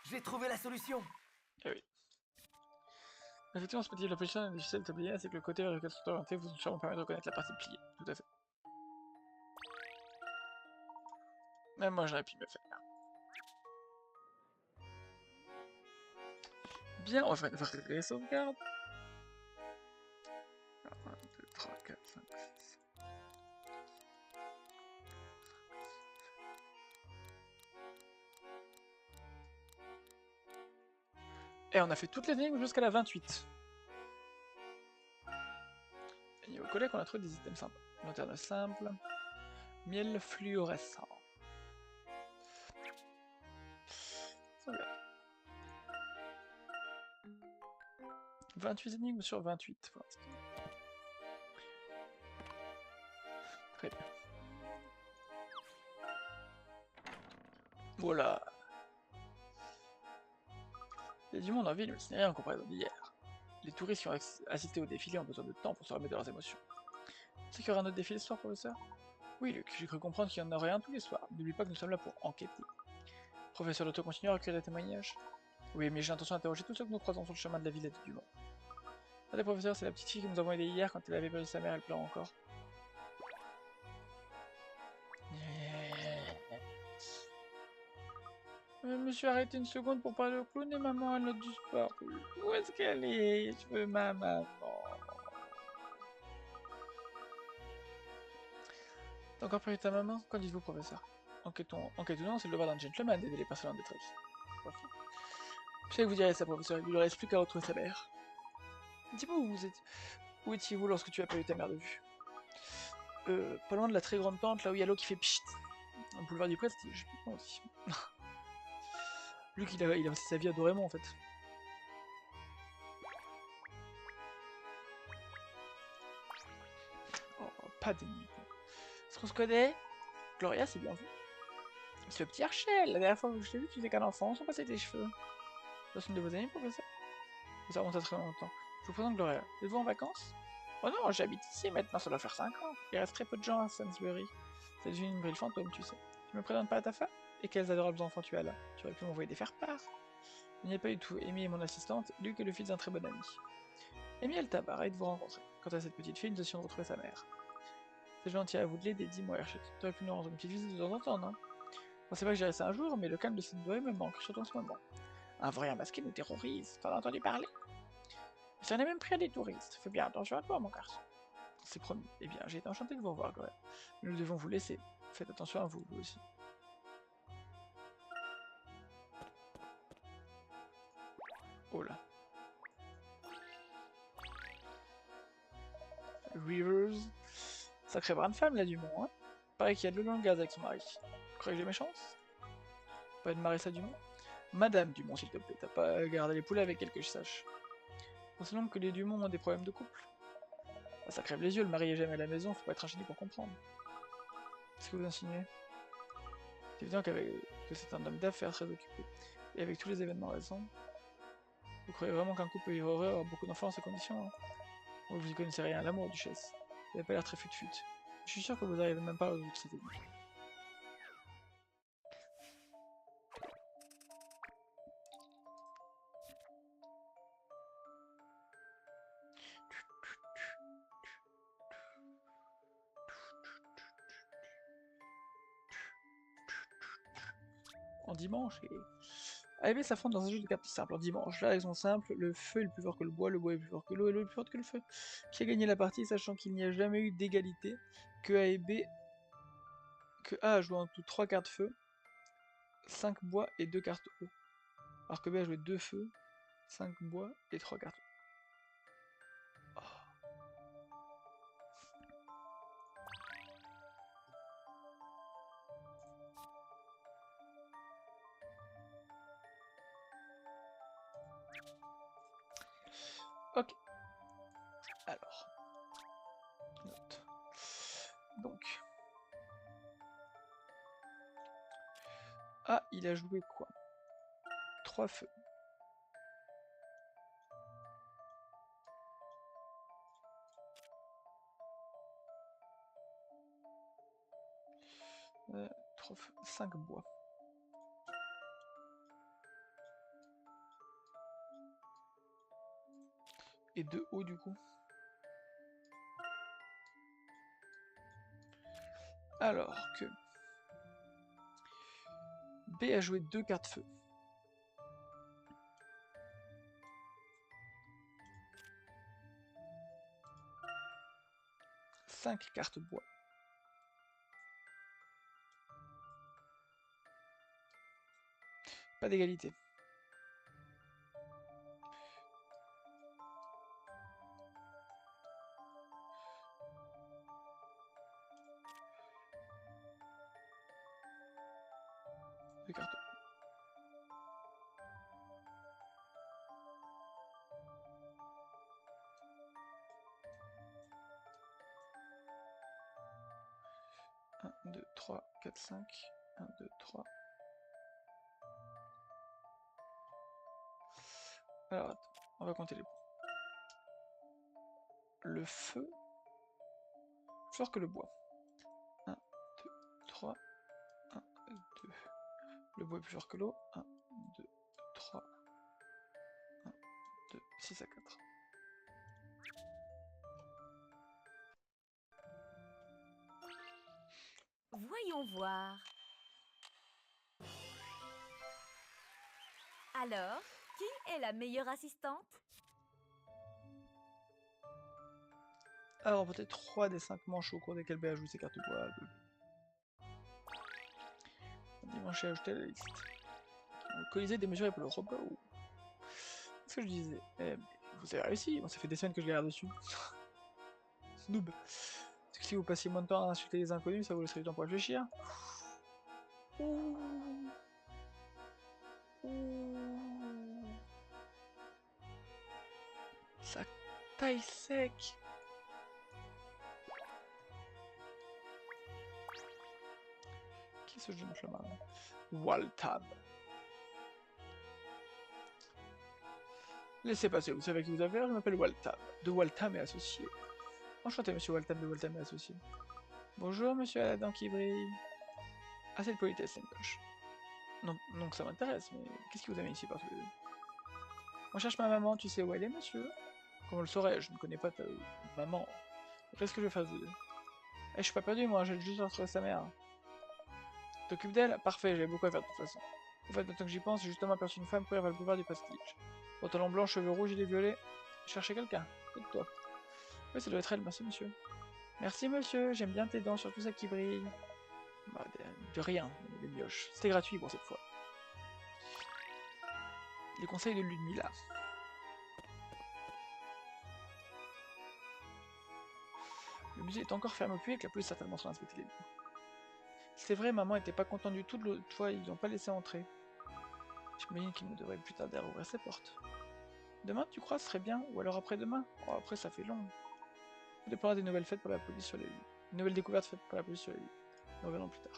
J'ai trouvé la solution. Eh oui. Effectivement, ce motif de la position est difficile de tablier, c'est que le côté vers lequel sont orientés vous sûrement permet de reconnaître la partie pliée. Tout à fait. Même moi j'aurais pu me faire. Bien, on va faire une vraie sauvegarde. 1, 2, 3, 4, 5, 6. Et on a fait toutes les énigmes jusqu'à la 28. Et niveau collègue, on a trouvé des items simples. Lanterne simple. Miel fluorescent. Sauvegarde. 28 énigmes sur 28 pour l'instant. Très bien. Voilà. Il y a du monde en ville, mais ce n'est rien en comparaison d'hier. Les touristes qui ont assisté au défilé ont besoin de temps pour se remettre de leurs émotions. Tu sais qu'il y aura un autre défilé ce soir, professeur? Oui, Luc, j'ai cru comprendre qu'il y en aurait un tous les soirs. N'oublie pas que nous sommes là pour enquêter. Professeur Loto continue à recueillir des témoignages. Oui, mais j'ai l'intention d'interroger tous ceux que nous croisons sur le chemin de la villette du Mont. Allez, professeur, c'est la petite fille que nous avons aidée hier quand elle avait perdu sa mère, elle pleure encore. Je me suis arrêté une seconde pour parler au clown et maman, elle a disparu. Où est-ce qu'elle est? Je veux ma maman. T'as encore perdu ta maman? Qu'en dites-vous, professeur? Enquêtons ou non, c'est le devoir d'un gentleman d'aider les personnes en détresse. Parfait. Je sais que vous direz ça, professeur, il ne lui reste plus qu'à retrouver sa mère. Dis-moi où étiez-vous lorsque tu as perdu ta mère de vue? Pas loin de la très grande pente, là où il y a l'eau qui fait pchit. Un boulevard du Prestige. Non, aussi. Luc, il a aussi sa vie à Doraemon, en fait. Oh, pas d'énigme. Est-ce qu'on se connaît? Gloria, c'est bien vous. Ce petit Archel, la dernière fois que je t'ai vu, tu étais qu'un enfant, on s'en passait tes cheveux. C'est une de vos amies, professeur? Ça remonte à très longtemps. Je vous présente Gloria. Êtes-vous en vacances? Oh non, j'habite ici maintenant, ça doit faire 5 ans. Il reste très peu de gens à Sainsbury. C'est devenu une ville fantôme, tu sais. Tu me présentes pas à ta femme? Et quels adorables enfants tu as là? Tu aurais pu m'envoyer des faire-part. Il n'y a pas du tout. Amy est mon assistante, Luc est le fils d'un très bon ami. Amy, elle t'a barré de vous rencontrer. Quant à cette petite fille, nous essayons de retrouver sa mère. C'est gentil à vous de l'aider, dis-moi, Hershey. Tu aurais pu nous rendre une petite visite de temps en temps, non? Je pensais pas que j'irais ça un jour, mais le calme de Sainsbury me manque, surtout en ce moment. Un vrai masqué nous terrorise, t'en as entendu parler? Ça en est même pris à des touristes. Fais bien attention à toi, mon garçon. C'est promis. Eh bien, j'ai été enchanté de vous revoir, Gloria. Nous devons vous laisser. Faites attention à vous, vous aussi. Oh là. Rivers. Sacré brin de femme, là, Dumont, hein. Pareil qu'il y a de l'eau dans le gaz avec son mari. Tu crois que j'ai mes chances? Pas de Marissa Dumont? Madame Dumont, s'il te plaît. T'as pas gardé les poulets avec elle que je sache. C'est donc que les Dumont ont des problèmes de couple. Ah, ça crève les yeux, le mari est jamais à la maison, faut pas être un génie pour comprendre. Qu'est-ce que vous insinuez? C'est évident que c'est un homme d'affaires très occupé. Et avec tous les événements récents, vous croyez vraiment qu'un couple peut vivre heureux, avoir beaucoup d'enfants dans ces conditions, hein? Vous y connaissez rien à l'amour, duchesse. Vous n'avez pas l'air très fut-fut. Je suis sûr que vous n'arrivez même pas à résoudre cette énigme. En dimanche, et AEB s'affrontent dans un jeu de cartes simple. En dimanche, la raison simple, le feu est plus fort que le bois est plus fort que l'eau, et l'eau est plus forte que le feu. Qui a gagné la partie, sachant qu'il n'y a jamais eu d'égalité, que A a joué en tout 3 cartes feu, 5 bois et 2 cartes eau. Alors que B a joué 2 feux, 5 bois et 3 cartes eau. Oh. Ok. Alors. Note. Donc. Ah, il a joué quoi? 3 feux. Euh, 3 feux, 5 bois. Et 2 hauts du coup. Alors que B a joué 2 cartes feu. 5 cartes bois. Pas d'égalité. Deux cartes. Un, 2, 3, 4, 5. 1, 2, 3. Alors attends, on va compter les points. Le feu, plus fort que le bois. 1, 2, 3, 1, Le bois est plus fort que l'eau. 1, 2, 3. 1, 2, 6 à 4. Voyons voir. Alors, qui est la meilleure assistante? A remporté 3 des 5 manches au cours desquelles B a joué ses cartes bois. Dimanche est ajouté à la liste. Le Colisée démesuré pour le robot. C'est ce que je disais. Eh, mais vous avez réussi. Bon, ça fait des semaines que je galère dessus. Noob. Parce que si vous passiez moins de temps à insulter les inconnus, ça vous laisserait du temps pour réfléchir. Ouh. Ouh. Ça taille sec. Qui est ce gentleman? Waltam. Laissez passer, vous savez qui vous avez, je m'appelle Waltam, de Waltam et Associés. Enchanté, monsieur Waltam de Waltam et Associés. Bonjour, monsieur à la dent qui brille. Assez de politesse, Lenkoch. Non, non que ça m'intéresse, mais qu'est-ce qui vous amène ici par tous les deux? On cherche ma maman, tu sais où elle est, monsieur? Comment le saurais-je? Je ne connais pas ta maman. Qu'est-ce que je fasse de deux? Eh, je suis pas perdu, moi, j'ai juste retrouvé sa mère. T'occupes d'elle? Parfait, j'avais beaucoup à faire de toute façon. En fait, maintenant que j'y pense, j'ai justement aperçu une femme courir vers le boulevard du Prestige. Pantalon blanc, cheveux rouges, gilet violet. Cherchez quelqu'un? Peut-être toi. Oui, ça doit être elle, merci monsieur. Merci monsieur, j'aime bien tes dents, surtout celles qui brillent. Bah, de rien, les mioches. C'était gratuit pour cette fois. Les conseils de Ludmilla. Le musée est encore fermé au public, la police certainement sera inspecter les lieux. C'est vrai, maman était pas contente du tout de l'autre fois, ils l'ont pas laissé entrer. J'imagine qu'il ne devrait plus tarder à ouvrir ses portes. Demain, tu crois, ce serait bien? Ou alors après-demain? Oh, après, ça fait long. On déplorera des nouvelles faites pour la police sur les lieux. Une nouvelle découverte faite par la police sur les lieux. Nous revenons plus tard.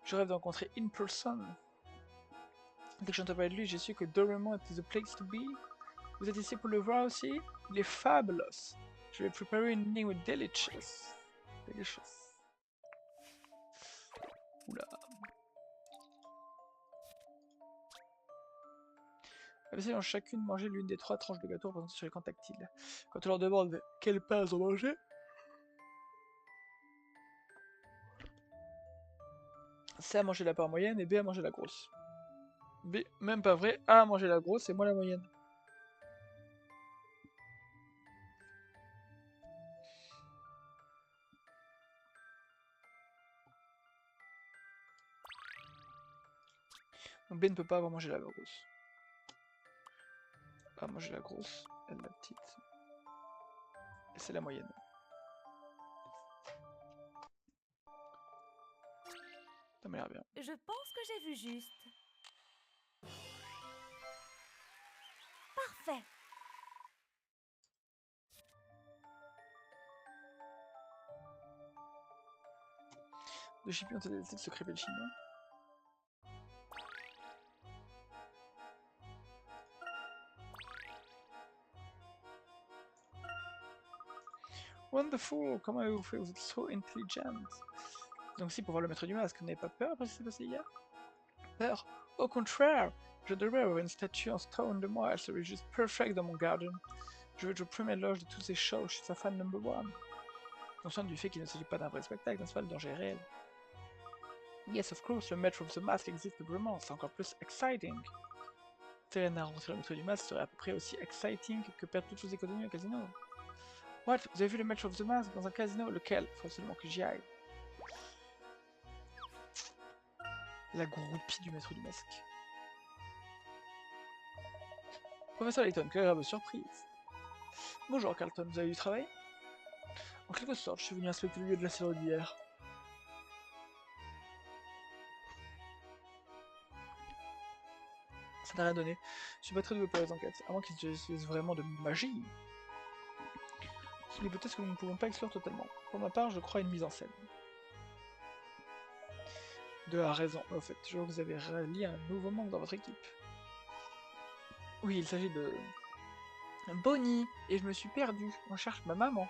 Je rêve de rencontrer in person. Dès que j'entends parler de lui, j'ai su que Doraemon était the place to be. Vous êtes ici pour le voir aussi? Il est fabulous. Je vais préparer une énigme delicious. Delicious. Oula. Avez-vous ont chacune mangé l'une des 3 tranches de gâteau représentées sur l'écran tactile. Quand on leur demande quelle pain elles ont mangé, C a mangé la part moyenne et B a mangé la grosse. B, même pas vrai, A a mangé la grosse et moi la moyenne. Donc B ne peut pas avoir mangé la grosse. A a mangé la grosse, elle la petite. Et c'est la moyenne. Ça m'a l'air bien. Je pense que j'ai vu juste. Parfait. De Chippy ont décidé de se crêper le chinois. Wonderful! Comment avez-vous fait? Vous êtes so intelligent! Donc si, pour voir le maître du masque, vous n'avez pas peur après ce qui s'est passé hier? Peur? Au contraire! J'adorerais avoir une statue en stone de moi, elle serait juste perfect dans mon garden. Je veux être au premier loge de tous ces shows chez sa fan number one. Conscient du fait qu'il ne s'agit pas d'un vrai spectacle, n'est-ce pas, le danger est réel. Yes, of course, le maître of the mask existe vraiment, c'est encore plus exciting. Serena rencontrer le maître du masque serait à peu près aussi exciting que perdre toutes vos économies au casino. What? Vous avez vu le Maître of the Mask dans un casino? Lequel? Faut absolument que j'y aille. La groupie du Maître du Masque. Professeur Layton, quelle agréable surprise. Bonjour Carlton, vous avez du travail? En quelque sorte, je suis venu inspecter le lieu de la série d'hier. Ça n'a rien donné. Je suis pas très doué pour les enquêtes, à moins qu'il s'agisse vraiment de magie. C'est une hypothèse que nous ne pouvons pas exclure totalement. Pour ma part, je crois à une mise en scène. a raison. Au fait, je vois que vous avez rallié un nouveau membre dans votre équipe. Oui, il s'agit de Bonnie, et je me suis perdu. On cherche ma maman.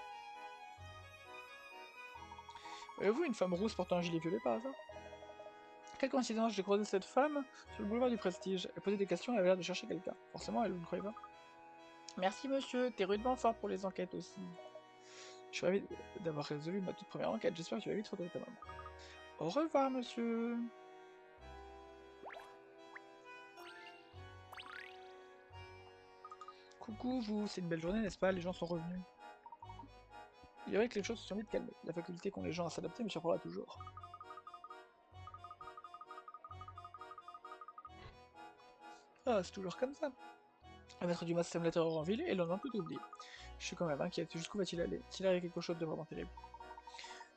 Avez-vous une femme rousse portant un gilet violet par hasard? Quelle coïncidence, j'ai croisé cette femme sur le boulevard du Prestige. Elle posait des questions et avait l'air de chercher quelqu'un. Forcément, elle, vous ne croyez pas? Merci monsieur, t'es rudement fort pour les enquêtes aussi. Je suis ravi d'avoir résolu ma toute première enquête. J'espère que tu vas vite retrouver ta maman. Au revoir monsieur. Coucou vous, c'est une belle journée n'est-ce pas? Les gens sont revenus. Il est vrai que les choses se sont vite calmées. La faculté qu'ont les gens à s'adapter me surprendra toujours. Ah, c'est toujours comme ça. Le maître du masque sème la terreur en ville et le lendemain tout oublié. Je suis quand même inquiète. Jusqu'où va-t-il aller? S'il arrive quelque chose de vraiment terrible.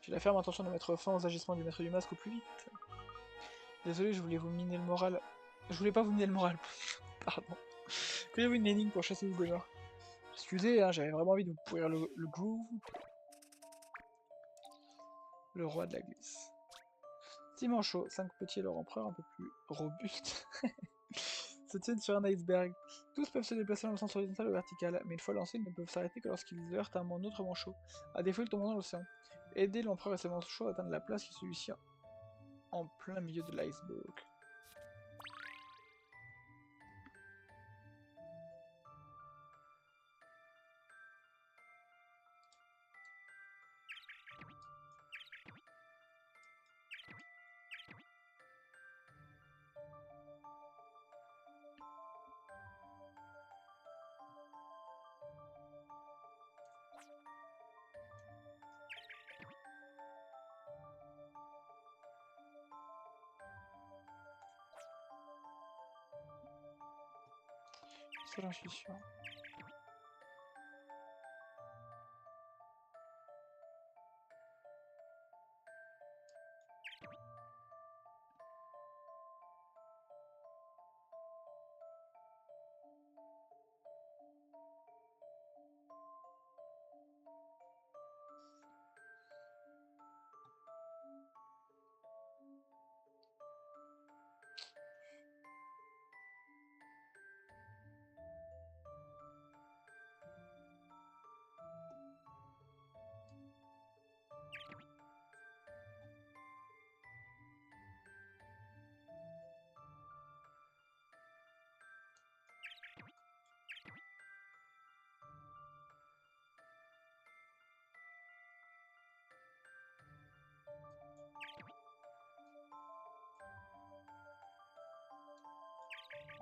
J'ai la ferme intention de mettre fin aux agissements du maître du masque au plus vite. Désolé, je voulais vous miner le moral. Je voulais pas vous miner le moral. Pardon. Faites-vous une énigme pour chasser les démons. Excusez, hein, j'avais vraiment envie de vous pourrir le groove. Le roi de la glisse. Dimanche chaud, 5 petits et leur empereur un peu plus robuste se tiennent sur un iceberg. Tous peuvent se déplacer dans le sens horizontal ou vertical, mais une fois lancés, ils ne peuvent s'arrêter que lorsqu'ils heurtent un autre manchot. À défaut, ils tomberont dans l'océan. Aidez l'empereur et ses manchots à atteindre la place qui est celui-ci en plein milieu de l'iceberg. Ça, j'en suis sûr.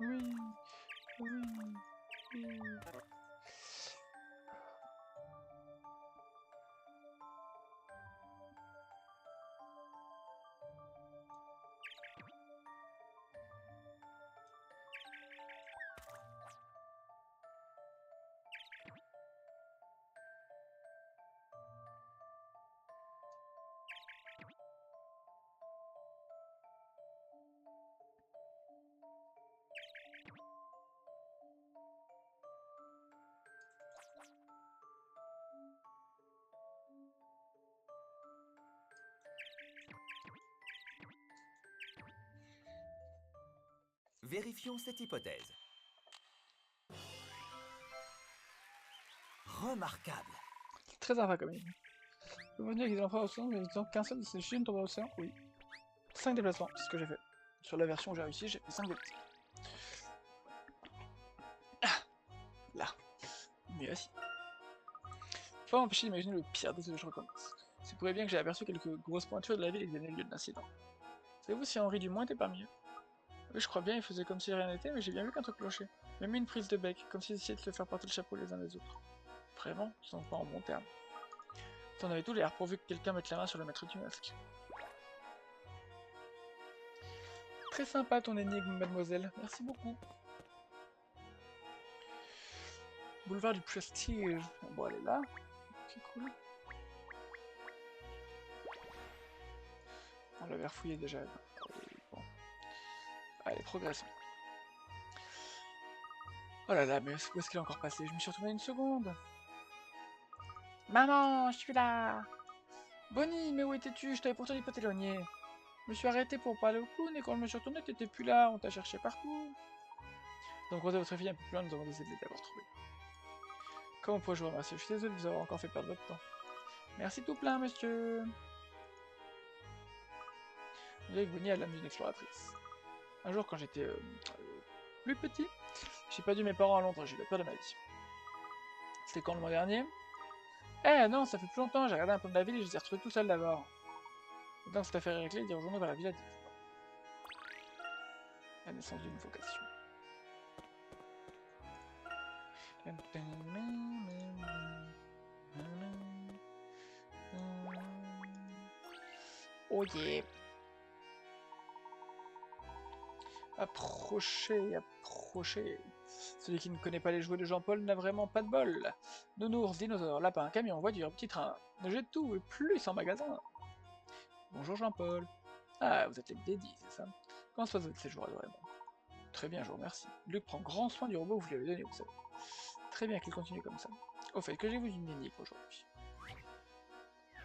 Oui, oui, oui. Vérifions cette hypothèse. Remarquable. C'est très sympa comme il. Le revenu avec des empereurs océans, mais disant qu'un seul de ces chines tombe dans l'océan. Oui. 5 déplacements, c'est ce que j'ai fait. Sur la version où j'ai réussi, j'ai fait 5 déplacements. Ah, là. Mais aussi. Faut pas m'empêcher d'imaginer le pire dès que je recommence. C'est pourrait bien que j'ai aperçu quelques grosses pointures de la ville et que donné lieu de l'incident. Savez-vous si Henri Dumont était parmi eux? Oui, je crois bien, il faisait comme si rien n'était, mais j'ai bien vu qu'un truc clochait. Même une prise de bec, comme s'ils essayaient de se faire porter le chapeau les uns les autres. Vraiment, ils sont pas en bon terme. T'en avais tout l'air, pourvu que quelqu'un mette la main sur le maître du masque. Très sympa ton énigme, mademoiselle. Merci beaucoup. Boulevard du Prestige. Bon, elle est là. C'est cool. On l'avait refouillé déjà. Bon. Allez, progressons. Oh là là, mais où est-ce qu'il est encore passé? Je me suis retourné une seconde. Maman, je suis là. Bonnie, mais où étais-tu? Je t'avais pourtant dit pas t'éloigner. Je me suis arrêté pour parler au clown et quand je me suis retourné, t'étais plus là, on t'a cherché partout. Donc, croisez votre fille un peu plus loin, nous avons décidé de l'avoir trouvé. Comment pourrais-je vous remercier? Je suis désolé de vous avoir encore fait perdre votre temps. Merci tout plein, monsieur. J'ai Bonnie à l'âme d'une exploratrice. Un jour, quand j'étais plus petit, j'ai perdu mes parents à Londres, j'ai eu la peur de ma vie. C'était quand le mois dernier? Eh non, ça fait plus longtemps, j'ai regardé un peu de la ville et je les ai retrouvés tout seul d'abord. Dans cette affaire réglée, il rejoindre vers la villa d'Yves. La naissance d'une vocation. Oh yeah. Approchez, approchez. Celui qui ne connaît pas les jouets de Jean-Paul n'a vraiment pas de bol. Nounours, dinosaures, lapin, camion, voiture, petit train. Jette tout et plus en magasin. Bonjour Jean-Paul. Ah, vous êtes l'ami d'Eddie, c'est ça? Comment se passe votre séjour à Doraemon? Très bien, je vous remercie. Luc prend grand soin du robot que vous lui avez donné, vous savez. Très bien qu'il continue comme ça. Au fait, que j'ai vous une énigme aujourd'hui.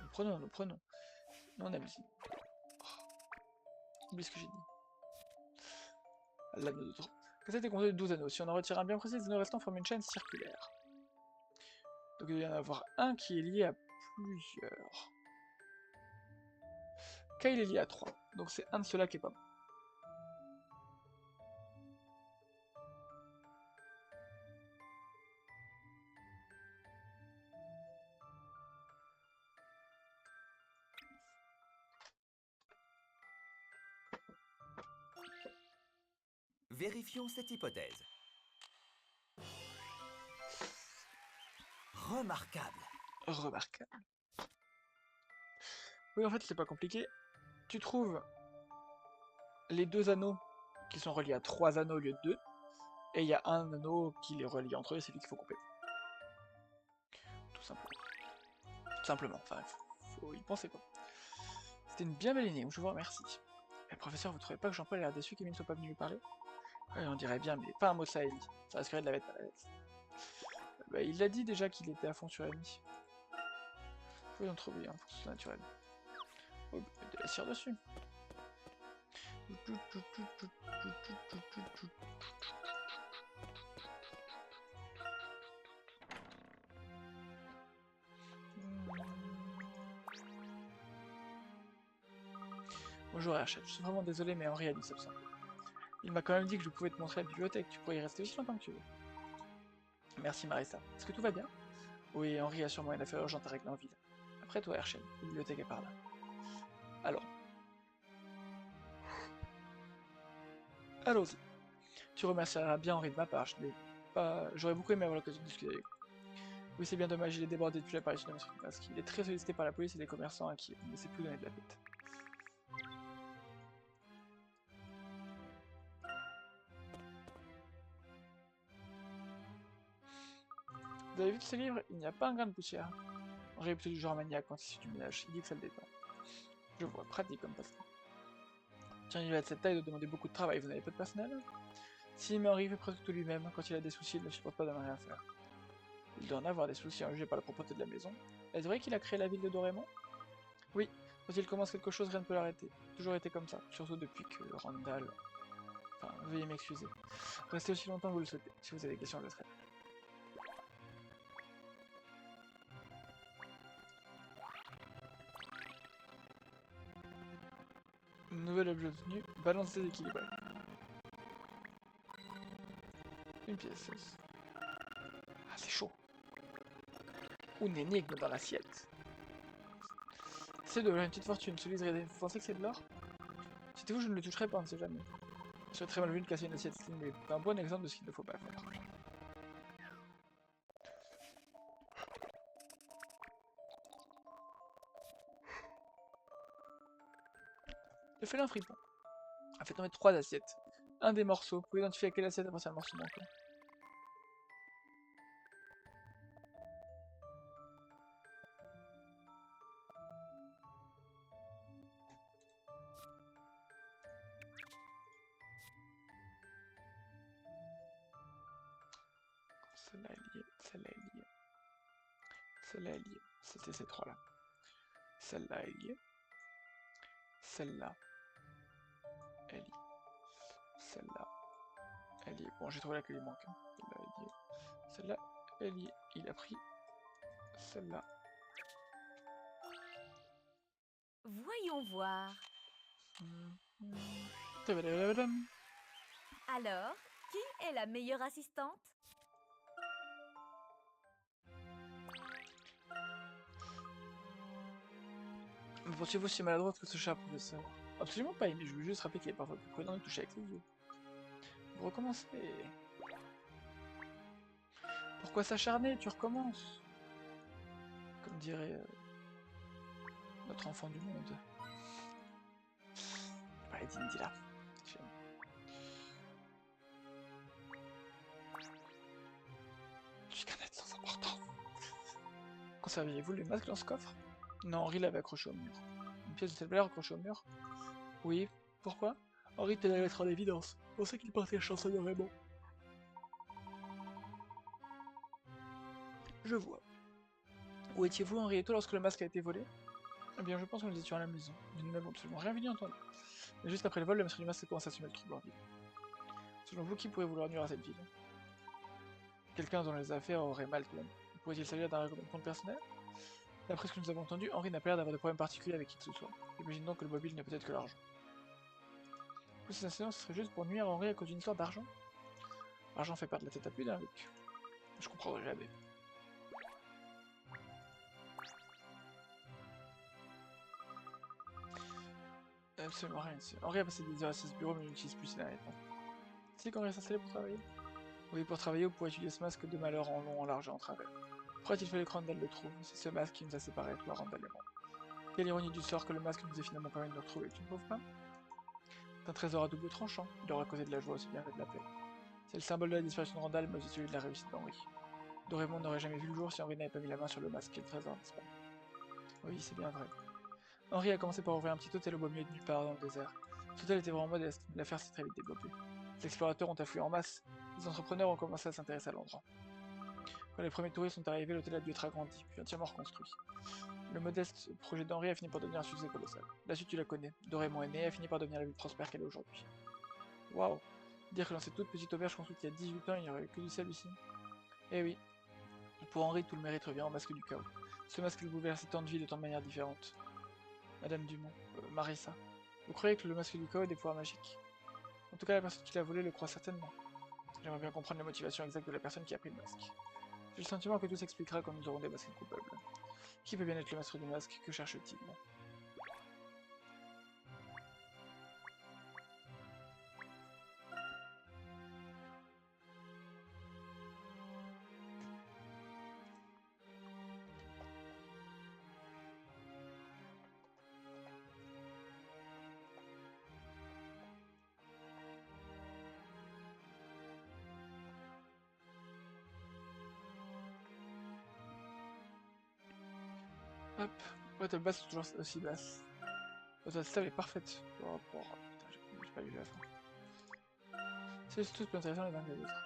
Nous prenons, nous prenons. Non, on aime ici. Oublie ce que j'ai dit. L'anneau de trop. Que c'était composé de 12 anneaux. Si on en retire un bien précis, les anneaux restants forment une chaîne circulaire. Donc il doit y en avoir un qui est lié à plusieurs. K il est lié à 3. Donc c'est un de ceux-là qui est pas bon. Vérifions cette hypothèse. Remarquable. Remarquable. Oui, en fait, c'est pas compliqué. Tu trouves les deux anneaux qui sont reliés à 3 anneaux au lieu de 2. Et il y a un anneau qui les relie entre eux, c'est lui qu'il faut couper. Tout simplement. Tout simplement. Enfin, faut y penser quoi. C'était une bien belle énigme, je vous remercie. Et professeur, vous trouvez pas que Jean-Paul a l'air déçu qu'Emile ne soit pas venu lui parler? Ouais, on dirait bien, mais pas un mot de ça, Ellie. Ça risquerait de la mettre mal à l'aise. Bah, il l'a dit déjà qu'il était à fond sur Amy. Vous pouvez en trouver, hein, pour tout naturel. Oh, bah, mettre de la cire dessus. Bonjour Herschel, je suis vraiment désolé mais Henri a dû s'absenter. Il m'a quand même dit que je pouvais te montrer la bibliothèque, tu pourrais y rester aussi longtemps que tu veux. Merci Marissa. Est-ce que tout va bien? Oui, Henri a sûrement une affaire urgente à régler en ville. Après toi Herschel, la bibliothèque est par là. Alors. Allons-y. Tu remercieras bien Henri de ma part, j'aurais beaucoup aimé avoir l'occasion de discuter avec lui. Oui, c'est bien dommage, il est débordé depuis l'apparition de M. Masque. Il est très sollicité par la police et les commerçants inquiets, il ne sait plus donner de la tête. Vous avez vu ce livre? Il n'y a pas un grain de poussière. Henri est plutôt du genre maniaque quand il fait du ménage, il dit que ça le détend. Je vois, pratique comme passe-temps. Tiens, il a de cette taille de demander beaucoup de travail, vous n'avez pas de personnel? Si, mais Henri fait presque tout lui-même, quand il a des soucis, il ne supporte pas de ne rien faire. Il doit en avoir des soucis en jugé par la propreté de la maison. Est-ce vrai qu'il a créé la ville de Doraemon? Oui, quand il commence quelque chose, rien ne peut l'arrêter. Toujours été comme ça, surtout depuis que Randall... Enfin, veuillez m'excuser. Restez aussi longtemps que vous le souhaitez. Si vous avez des questions, je le serai. Nouvel objet obtenu, balance déséquilibrée. Une pièce. Ah, c'est chaud. Une énigme dans l'assiette. C'est de une petite fortune, ce livre, vous pensez que c'est de l'or? C'était vous, je ne le toucherai pas, on ne sait jamais. Je serais très mal vu de casser une assiette sling, mais c'est un bon exemple de ce qu'il ne faut pas faire. Le félin fripon a fait tomber 3 assiettes. Un des morceaux, vous pouvez identifier à quelle assiette appartient le morceau manquant. Celle-là est liée, celle-là est liée. Celle-là est liée, c'était ces 3 là. Celle-là est liée. Celle-là elle y est. Celle-là, elle y est. Bon, j'ai trouvé là qu'il manque. Hein. Celle-là, elle y est. Celle-là, elle y est. Il a pris celle-là. Voyons voir. Tadadadadam. Alors, qui est la meilleure assistante? Me pensez-vous aussi maladroite que ce chat, professeur? Absolument pas, mais je veux juste rappeler qu'il est parfois plus prudent de toucher avec les yeux. Vous recommencez. Pourquoi s'acharner? Tu recommences. Comme dirait notre enfant du monde. Pas Edindy là. Je suis qu'un être sans importance. Conserviez-vous les masques dans ce coffre? Non, Henri l'avait accroché au mur. Une pièce de cette valeur accrochée au mur? Oui, pourquoi? Henri tenait à mettre en évidence. On sait qu'il portait chance à Raymond. Je vois. Où étiez-vous, Henri et toi, lorsque le masque a été volé? Eh bien, je pense que nous étions à la maison. Nous n'avons absolument rien vu ni entendu. Mais juste après le vol, le maître du masque commence à assumer le trouble en ville. Selon vous, qui pourrait vouloir nuire à cette ville? Quelqu'un dont les affaires auraient mal tourné. Pourrait-il s'agir d'un règlement de compte personnel? D'après ce que nous avons entendu, Henri n'a pas l'air d'avoir de problème particulier avec qui que ce soit. J'imagine donc que le mobile n'est peut-être que l'argent. Tous ces incidents, ce serait juste pour nuire à Henri à cause d'une histoire d'argent? L'argent fait perdre la tête à plus d'un, Luc. Je comprendrai jamais. Absolument rien ici. Henri a passé des heures à ce bureau mais il n'utilise plus ces derniers temps. C'est qu'Henri est installé pour travailler? Oui, pour travailler ou pour étudier ce masque de malheur en long, en large et en travers. Pourquoi a-t-il fallu que Randall le trouve? C'est ce masque qui nous a séparés, toi, Randall et moi. Quelle ironie du sort que le masque nous ait finalement permis de nous retrouver, tu ne trouves pas? C'est un trésor à double tranchant. Il aura causé de la joie aussi bien que de la paix. C'est le symbole de la disparition de Randall, mais aussi celui de la réussite d'Henri. Doraemon n'aurait jamais vu le jour si Henri n'avait pas mis la main sur le masque et le trésor, n'est-ce pas? Oui, c'est bien vrai. Henri a commencé par ouvrir un petit hôtel au beau milieu de nulle part dans le désert. Cet hôtel était vraiment modeste, mais l'affaire s'est très vite développée. Les explorateurs ont afflué en masse, les entrepreneurs ont commencé à s'intéresser à l'endroit. Quand les premiers touristes sont arrivés, l'hôtel a dû être agrandi, puis entièrement reconstruit. Le modeste projet d'Henri a fini par devenir un succès colossal. La suite, tu la connais. Doraemon est né et a fini par devenir la ville prospère qu'elle est aujourd'hui. Waouh! Dire que dans cette toute petite auberge construite il y a 18 ans, il n'y aurait eu que du sel ici. Eh oui. Pour Henri, tout le mérite revient au masque du chaos. Ce masque il bouleverse tant de vies de tant de manières différentes. Madame Dumont, Marissa, vous croyez que le masque du chaos a des pouvoirs magiques? En tout cas, la personne qui l'a volé le croit certainement. J'aimerais bien comprendre la motivation exacte de la personne qui a pris le masque. J'ai le sentiment que tout s'expliquera quand nous aurons démasqué le coupable. Qui peut bien être le maître du masque? Que cherche-t-il? Hop, ouais, ta base est toujours aussi basse. Ta stable est parfaite. Oh, putain, j'ai pas lu la fin. C'est tous plus intéressant les uns que les autres.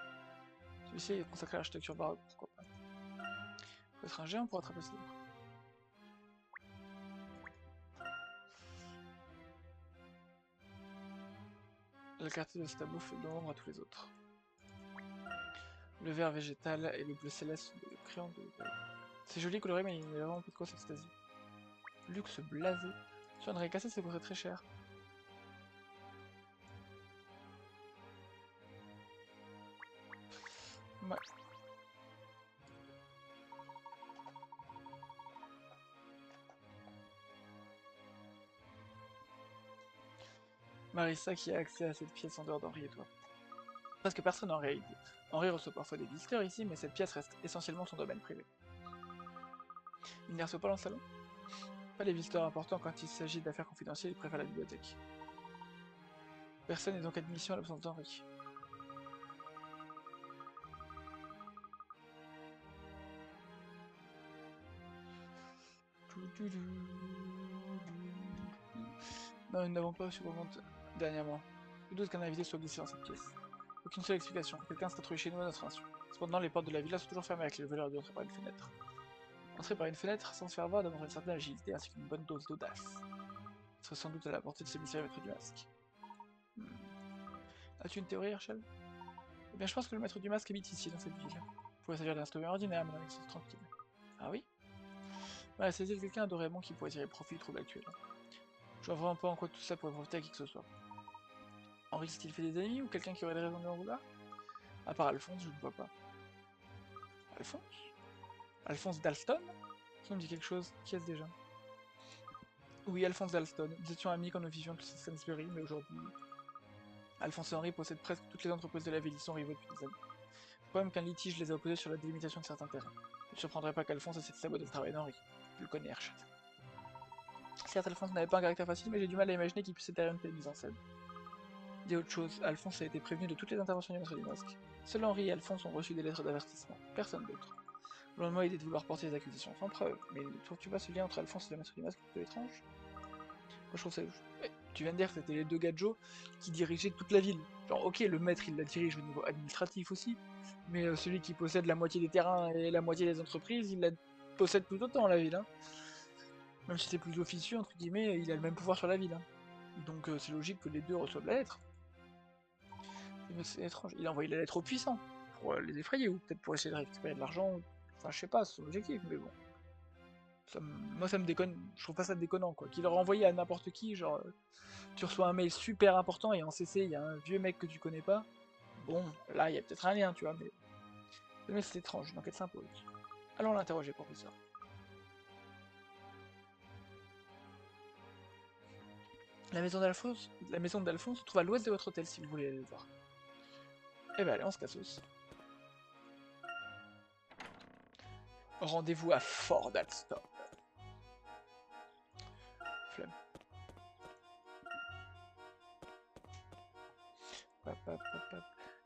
Celui-ci est consacré à l'architecture baroque, pourquoi pas. Faut être un géant pour attraper ce livre. Le quartier de ce tableau fait de l'ombre à tous les autres. Le vert végétal et le bleu céleste sont des crayons de... C'est joli, coloré, mais il n'y a vraiment pas de quoi s'extasier. Luxe blasé. Tu viendrais casser, ça coûterait très cher. Ouais. Marissa qui a accès à cette pièce en dehors d'Henri et toi. Presque personne en réalité. Henri reçoit parfois des visiteurs ici, mais cette pièce reste essentiellement son domaine privé. Il ne reçoit pas dans le salon? Pas les visiteurs importants quand il s'agit d'affaires confidentielles, il préfère la bibliothèque. Personne n'est donc admission à l'absence d'Henri. Non, nous n'avons pas reçu remonte dernièrement. Je doute qu'un invité soit glissé dans cette pièce. Aucune seule explication. Quelqu'un s'est trouvé chez nous à notre insu. Cependant, les portes de la villa sont toujours fermées avec les voleurs d'entrer par une fenêtre. Entrer par une fenêtre sans se faire voir demande une certaine agilité ainsi qu'une bonne dose d'audace. Ce serait sans doute à la portée de ce mystérieux maître du masque. As-tu une théorie, Herschel? Eh bien, je pense que le maître du masque habite ici, dans cette ville. Il pourrait s'agir d'un story ordinaire, mais avec tranquille. Ah oui? Voilà, c'est quelqu'un dorénavant qui pourrait tirer profit du trouble actuel. Je vois vraiment pas en quoi tout ça pourrait profiter à qui que ce soit. Henri s'il fait des amis ou quelqu'un qui aurait des raisons de le vouloir? À part Alphonse, je ne vois pas. Alphonse? Alphonse Dalston? Ça me dit quelque chose. Qui est-ce déjà? Oui, Alphonse Dalston. Nous étions amis quand nous vivions tous à Sainsbury, mais aujourd'hui... Alphonse et Henri possèdent presque toutes les entreprises de la ville, ils sont rivaux depuis des années. Le problème qu'un litige les a opposés sur la délimitation de certains terrains. Il ne surprendrait pas qu'Alphonse essaie de saboter le travail d'Henri. Je le connais, Herschel. Certes, Alphonse n'avait pas un caractère facile, mais j'ai du mal à imaginer qu'il puisse être derrière une telle mise en scène. Dit autre chose, Alphonse a été prévenu de toutes les interventions du maître du masque. Seuls Henri et Alphonse ont reçu des lettres d'avertissement, personne d'autre. Loin de moi l'idée de vouloir porter des accusations sans preuve, mais ne trouves-tu pas ce lien entre Alphonse et le maître du masque un peu étrange? Moi je trouve ça... Tu viens de dire que c'était les deux gadgets qui dirigeaient toute la ville. Genre ok, le maître il la dirige au niveau administratif aussi, mais celui qui possède la moitié des terrains et la moitié des entreprises, il la possède tout autant la ville. Hein. Même si c'est plus officieux, entre guillemets, il a le même pouvoir sur la ville. Hein. Donc c'est logique que les deux reçoivent la lettre. Mais c'est étrange. Il a envoyé la lettre aux puissants pour les effrayer, ou peut-être pour essayer de récupérer de l'argent. Enfin, je sais pas, c'est son objectif, mais bon. Moi, ça me déconne. Je trouve pas ça déconnant, quoi. Qu'il leur a envoyé à n'importe qui, genre, tu reçois un mail super important et en CC, il y a un vieux mec que tu connais pas. Bon, là, il y a peut-être un lien, tu vois, mais c'est étrange, une enquête s'impose. Allons l'interroger, professeur. La maison d'Alphonse se trouve à l'ouest de votre hôtel, si vous voulez aller le voir. Eh ben allez, on se casse aussi. Rendez-vous à Fort Dalston. Flemme.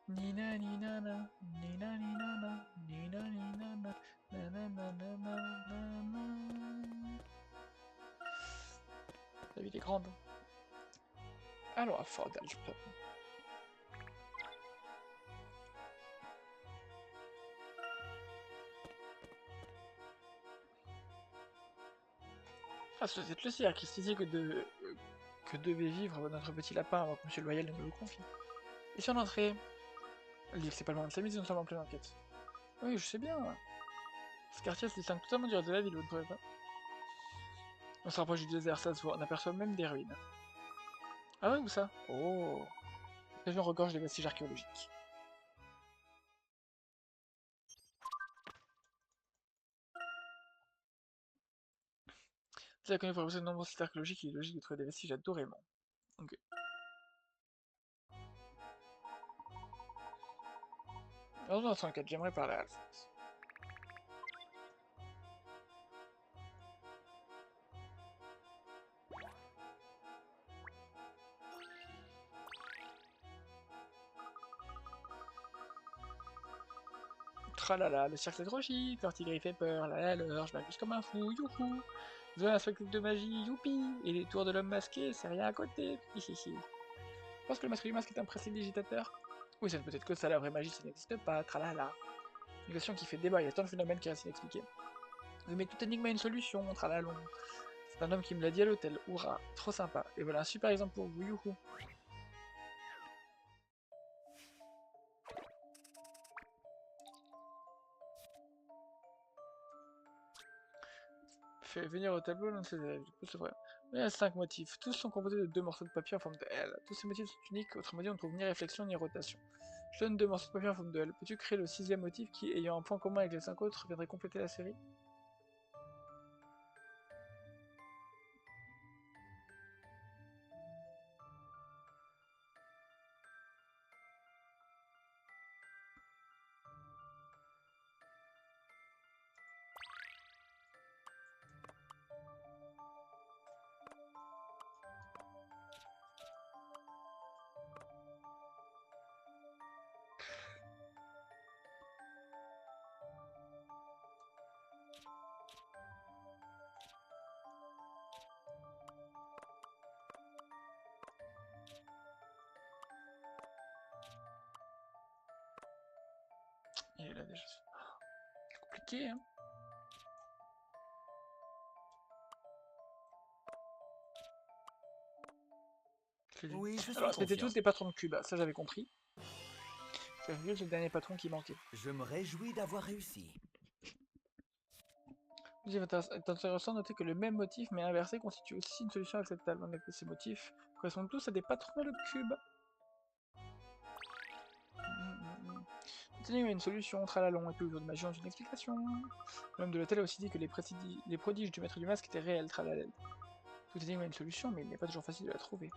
Nina nina na, nina nina na, nina nina na, na na na na na na. La ville est grande. Alors à Fort Dalston. Ah, c'est peut-être le cirque, qui se disait que devait vivre notre petit lapin avant que Monsieur Loyal ne nous le confie. Et sur l'entrée, Livre, c'est pas le moment de s'amuser, nous sommes en pleine enquête. Oui, je sais bien. Ce quartier se distingue totalement du reste de la ville, vous ne trouvez pas? On se rapproche du désert, ça se voit, on aperçoit même des ruines. Ah ouais, où ça? Oh. La région regorge des vestiges archéologiques. Si la connu pour de nombreux sites archéologiques, il est logique de trouver des vestiges à Dorémon. Ok. Alors dans 104, j'aimerais parler à Alphonse. Tralala, le cercle est trop chic, l'artillerie fait peur, la leur, je m'amuse comme un fou, youhou. Vous avez un spectacle de magie, youpi. Et les tours de l'homme masqué, c'est rien à côté, hihihi. Je pense que le masque du masque est un prestidigitateur. Oui, ça ne peut être que ça, la vraie magie, ça n'existe pas, tralala. Une question qui fait débat, il y a tant de phénomènes qui restent inexpliqués. Oui, mais toute énigme a une solution, tralalon. C'est un homme qui me l'a dit à l'hôtel, hurrah, trop sympa. Et voilà un super exemple pour vous, youhou. Fait venir au tableau l'un de ses élèves, du coup c'est vrai. Il y a 5 motifs, tous sont composés de 2 morceaux de papier en forme de L. Tous ces motifs sont uniques, autrement dit on ne trouve ni réflexion ni rotation. Je donne 2 morceaux de papier en forme de L. Peux-tu créer le 6ème motif qui, ayant un point commun avec les 5 autres, viendrait compléter la série? Il est là déjà. C'est compliqué, hein. l'ai dit. Oui, je suis Alors, c'était confiant. tous des patrons de Cuba, ça j'avais compris. C'est juste le dernier patron qui manquait. Je me réjouis d'avoir réussi. Il est intéressant de noter que le même motif, mais inversé, constitue aussi une solution acceptable. En effet, ces motifs correspondent tous à des patrons de cube. Cette énigme a une solution, tralalon, et plus de magie ont une explication. L'homme de l'hôtel a aussi dit que les prodiges du maître du masque étaient réels, tralalel. Toute énigme a une solution, mais il n'est pas toujours facile de la trouver.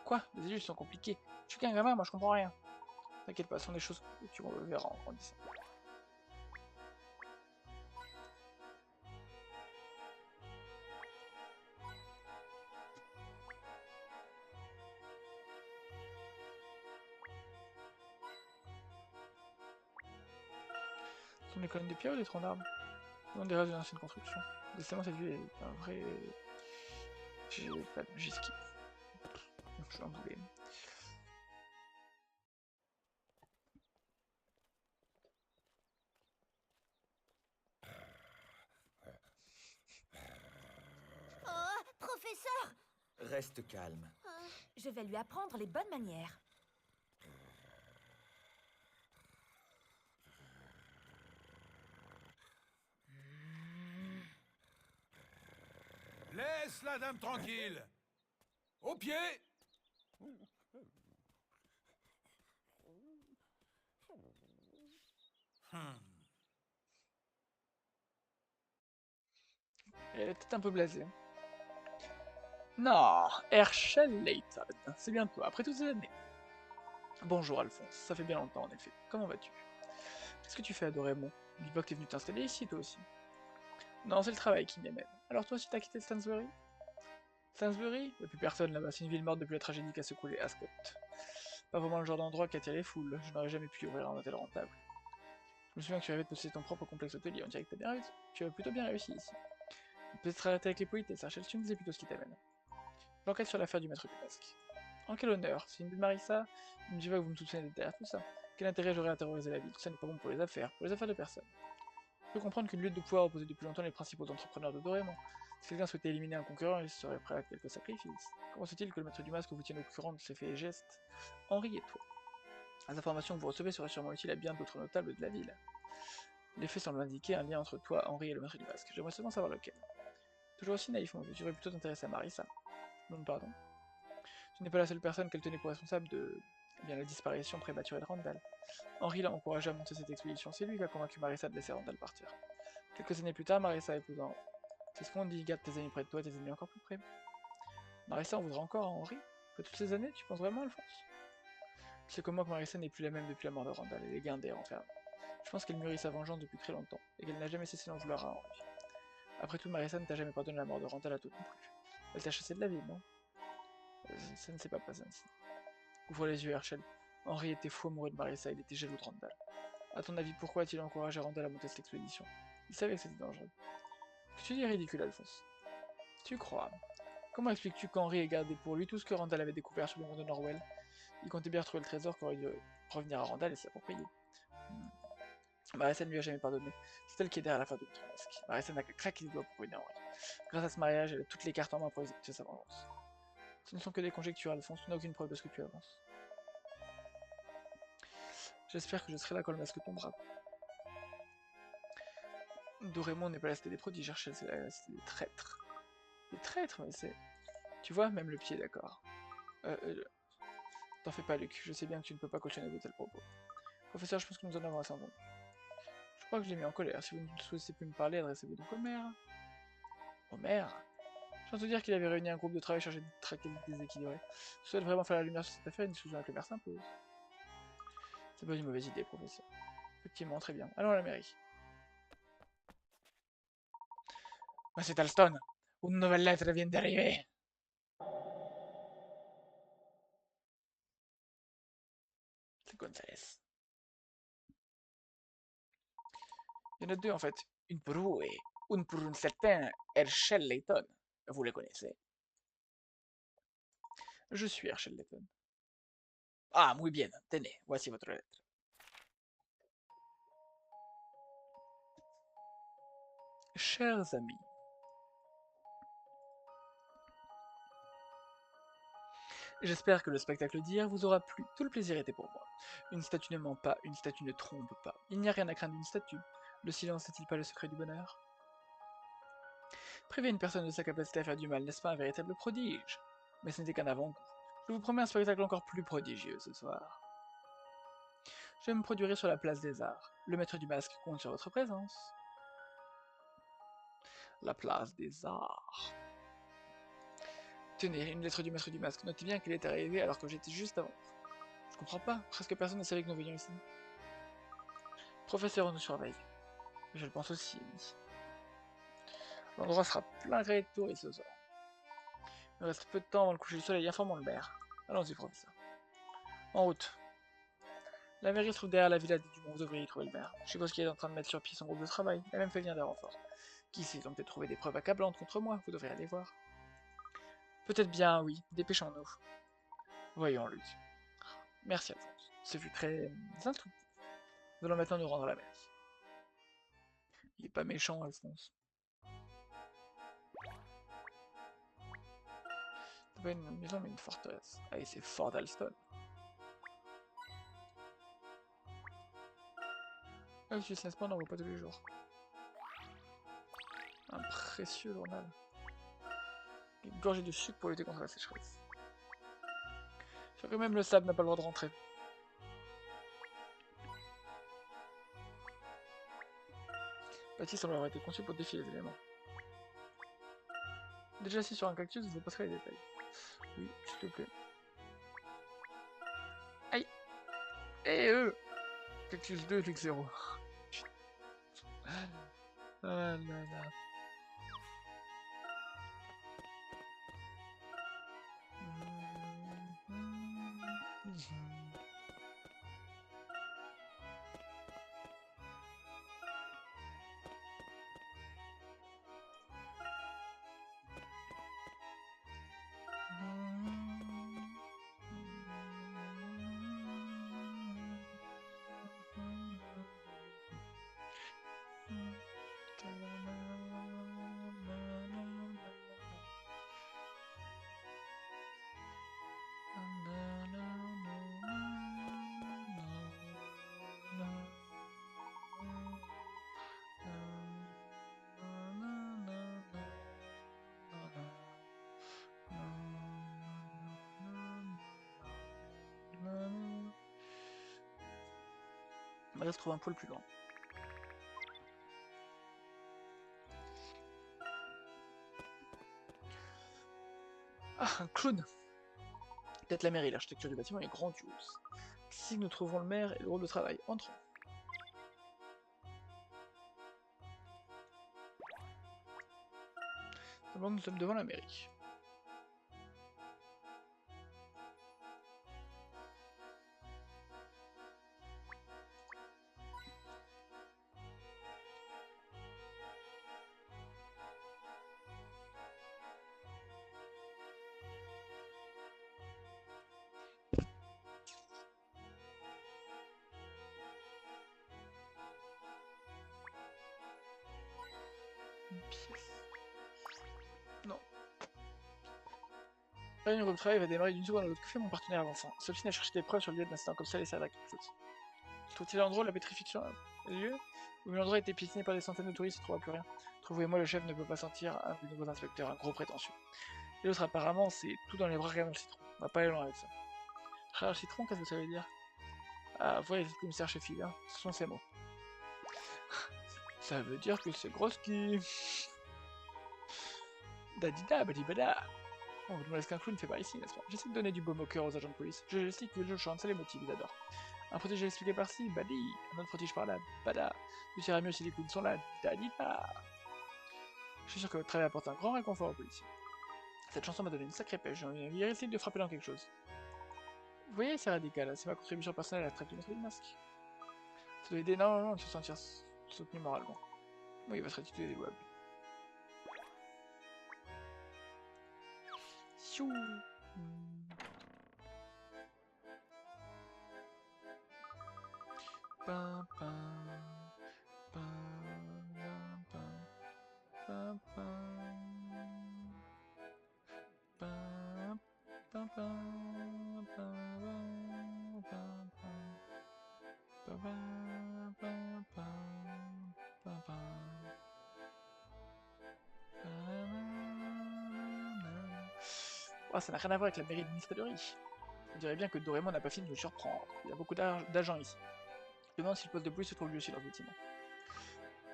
Quoi? Les illusions sont compliquées. Je suis qu'un gamin, moi je comprends rien. T'inquiète pas, ce sont des choses que tu verras en grandissant. Ce sont des colonnes de pierre ou des troncs d'arbres? Ce sont des restes d'une ancienne construction. Décidément, cette ville est un vrai... J'ai pas de ski. Je suis emboulé. Oh, professeur! Reste calme. Je vais lui apprendre les bonnes manières. Laisse la dame tranquille. Au pied. Elle est peut-être un peu blasée. Non, Herschel Layton, c'est bien toi, après toutes ces années. Bonjour Alphonse, ça fait bien longtemps en effet. Comment vas-tu? Qu'est-ce que tu fais à Dorémon? Dis pas que t'es venu t'installer ici toi aussi. Non, c'est le travail qui m'y amène. Alors toi aussi t'as quitté Stansbury? Stansbury? Y'a plus personne là-bas, c'est une ville morte depuis la tragédie qu'a secoué Ascot. Pas vraiment le genre d'endroit qui attire les foules, je n'aurais jamais pu y ouvrir un hôtel rentable. Je me souviens que tu avais possédé ton propre complexe hôtelier, on dirait que tu as plutôt bien réussi ici. Peut-être arrêter avec les politesses, Rachel, tu me disais plutôt ce qui t'amène. J'enquête sur l'affaire du maître du masque. En quel honneur? C'est une de Marissa? Ne me dis pas que vous me soupçonnez d'être derrière tout ça. Quel intérêt j'aurais à terroriser la ville? Tout ça n'est pas bon pour les affaires de personne. Je peux comprendre qu'une lutte de pouvoir opposait depuis longtemps les principaux entrepreneurs de Dorémon. Si quelqu'un souhaitait éliminer un concurrent, il serait prêt à quelques sacrifices. Comment se fait-il que le maître du masque vous tienne au courant de ses faits et gestes? Henri et toi. Les informations que vous recevez seraient sûrement utiles à bien d'autres notables de la ville. Les faits semblent indiquer un lien entre toi, Henri et le maître du masque. J'aimerais seulement savoir lequel. Toujours aussi naïf, mon vieux, tu devrais plutôt t'intéresser à Marissa. Non, pardon. Tu n'es pas la seule personne qu'elle tenait pour responsable de la disparition prématurée de Randall. Henri l'a encouragé à monter cette expédition, c'est lui qui a convaincu Marissa de laisser Randall partir. Quelques années plus tard, Marissa épousant... C'est ce qu'on dit, garde tes amis près de toi, tes ennemis encore plus près. Marissa en voudra encore à Henri? Après toutes ces années, tu penses vraiment, Alphonse? Tu sais comme moi que Marissa n'est plus la même depuis la mort de Randall, elle est guindée, enfermée. Je pense qu'elle mûrit sa vengeance depuis très longtemps, et qu'elle n'a jamais cessé d'en vouloir à Henri. Après tout, Marissa ne t'a jamais pardonné la mort de Randall à toi non plus. Elle t'a chassé de la ville, non? Ça ne s'est pas passé ainsi. Ouvre les yeux, Herschel. Henri était fou amoureux de Marissa, il était jaloux de Randall. A ton avis, pourquoi a-t-il encouragé Randall à monter cette expédition? Il savait que c'était dangereux. Ce que tu dis est ridicule, Alphonse. Tu crois? Comment expliques-tu qu'Henri ait gardé pour lui tout ce que Randall avait découvert sur le monde de Norwell? Il comptait bien retrouver le trésor qu'aurait dû revenir à Randall et s'approprier. Marissa ne lui a jamais pardonné. C'est elle qui est derrière la fin du maître masque. Marissa n'a qu'à craquer les doigts pour ruiner Henri. Grâce à ce mariage, elle a toutes les cartes en main pour exécuter sa vengeance. Ce ne sont que des conjectures, Alphonse, tu n'as aucune preuve de ce que tu avances. J'espère que je serai là quand le masque tombera. Dorémon n'est pas la cité des prodiges, Herschel, c'est la cité des traîtres. Des traîtres, mais c'est... Tu vois, même le pied, d'accord. T'en fais pas, Luc, je sais bien que tu ne peux pas cautionner de tels propos. Professeur, je pense que nous en avons assez entendu. Je crois que je l'ai mis en colère. Si vous ne souhaitez plus me parler, adressez-vous donc au maire. Au maire? Je viens de dire qu'il avait réuni un groupe de travail chargé de traquer les déséquilibrés. Si vous souhaitez vraiment faire la lumière sur cette affaire, une discussion avec le maire s'impose. C'est pas une mauvaise idée, professeur. Effectivement, très bien. Allons à la mairie. Monsieur Alston, une nouvelle lettre vient d'arriver. C'est Gonzalez. Il y en a deux en fait. Une pour vous et une pour un certain Herschel Layton. Vous le connaissez? Je suis Herschel Layton. Ah, muy bien. Tenez, voici votre lettre. Chers amis, J'espère que le spectacle d'hier vous aura plu, tout le plaisir était pour moi. Une statue ne ment pas, une statue ne trompe pas. Il n'y a rien à craindre d'une statue. Le silence n'est-il pas le secret du bonheur? Priver une personne de sa capacité à faire du mal n'est-ce pas un véritable prodige? Mais ce n'était qu'un avant-goût. Je vous promets un spectacle encore plus prodigieux ce soir. Je me produirai sur la place des arts. Le maître du masque compte sur votre présence. La place des arts. Tenez, une lettre du maître du masque. Notez bien qu'elle est arrivée alors que j'étais juste avant. Je comprends pas, presque personne ne savait que nous venions ici. Professeur, on nous surveille. Je le pense aussi, Amy. L'endroit sera plein gré de touristes ce soir. Il me reste peu de temps avant le coucher du soleil, informons le maire. Allons-y, professeur. En route. La mairie se trouve derrière la villa du Dumont, vous devriez y trouver le maire. Je suppose qu'il est en train de mettre sur pied son groupe de travail. Il a même fait venir des renforts. Qui sait, ils ont peut-être trouvé des preuves accablantes contre moi, vous devriez aller voir. Peut-être bien, oui. Dépêchons-nous. Voyons, Luc. Merci, Alphonse. Ce fut très instructif. Nous allons maintenant nous rendre à la mairie. Il est pas méchant, Alphonse. C'est pas une maison, mais une forteresse. Ah, et c'est Fort Alston. Ah, je n'est-ce pas, on n'en voit pas tous les jours. Un précieux journal. Une gorgée de sucre pour lutter contre la sécheresse. Je crois que même le sable n'a pas le droit de rentrer. Bâti semble avoir été conçu pour défier les éléments. Déjà assis sur un cactus, je vous passerai les détails. Oui, s'il te plaît. Aïe! Eh Cactus 2, Luc 0. Ah là là. On va se trouver un poil plus loin. Ah, un clown! Peut-être la mairie, l'architecture du bâtiment est grandiose. Ici, nous trouvons le maire et le groupe de travail. Entrons. D'abord, nous sommes devant la mairie. Une pièce. Non. La réunion de travail va démarrer d'une seconde à l'autre. Que fait mon partenaire avançant? Il s'obstine à chercher des preuves sur le lieu de l'incident, comme ça les servir à quelque chose. Trouve-t-il un endroit où la pétrification a lieu? Où l'endroit a été piétiné par des centaines de touristes, il ne trouvera plus rien. Trouvez-moi, le chef ne peut pas sentir un des nouveaux inspecteurs, un gros prétentieux. Et l'autre, apparemment, c'est tout dans les bras, rien dans le citron. On va pas aller loin avec ça. Rien le citron, qu'est-ce que ça veut dire? Ah, voyez, c'est le commissaire Sheffield, hein. Ce sont ces mots. Ça veut dire que c'est Groski. Dadida, badibada. On vous demande ce qu'un clown fait par ici, n'est-ce pas? J'essaie de donner du baume au cœur aux agents de police. Je gestique, je chante, ça les motive, ils adorent. Un protégé expliqué par-ci, badi. Un autre protège par-là, bada. Tout ira mieux si les clowns sont là, dadida. Je suis sûr que votre travail apporte un grand réconfort aux policiers. Cette chanson m'a donné une sacrée pêche, j'ai envie d'essayer de frapper dans quelque chose. Vous voyez, c'est radical, c'est ma contribution personnelle à la traque du maître du masque. Ça doit aider énormément de se sentir soutenu moralement. Oui, votre attitude est louable. Siou. Pam, pam, pam, pam, pam, pam, pam, pam, pam. Oh, ça n'a rien à voir avec la mairie de Myspaderie. On dirait bien que Doraemon n'a pas fini de nous surprendre. Il y a beaucoup d'agents ici. Je me demande si le poste de police se trouve lui aussi dans ce bâtiment.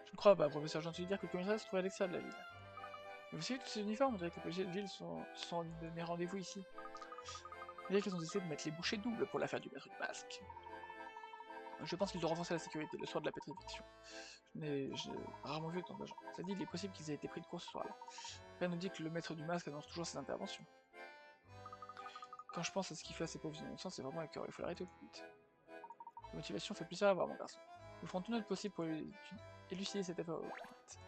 Je ne crois pas, professeur, j'entends dire que le commissariat se trouve à l'extérieur de la ville. Mais vous savez, tous ces uniformes, on dirait que les policiers de ville sont donné rendez-vous ici. On dirait qu'ils ont essayé de mettre les bouchées doubles pour l'affaire du maître du masque. Je pense qu'ils ont renforcé la sécurité le soir de la pétrification. J'ai rarement vu autant d'agents. Ça dit, il est possible qu'ils aient été pris de court ce soir-là. Rien nous dit que le maître du masque annonce toujours ses interventions. Quand je pense à ce qu'il fait à ces pauvres innocents, c'est vraiment écœurant, il faut l'arrêter au plus vite. La motivation fait plaisir à voir, mon garçon. Nous ferons tout notre possible pour élucider cette affaire au plus vite.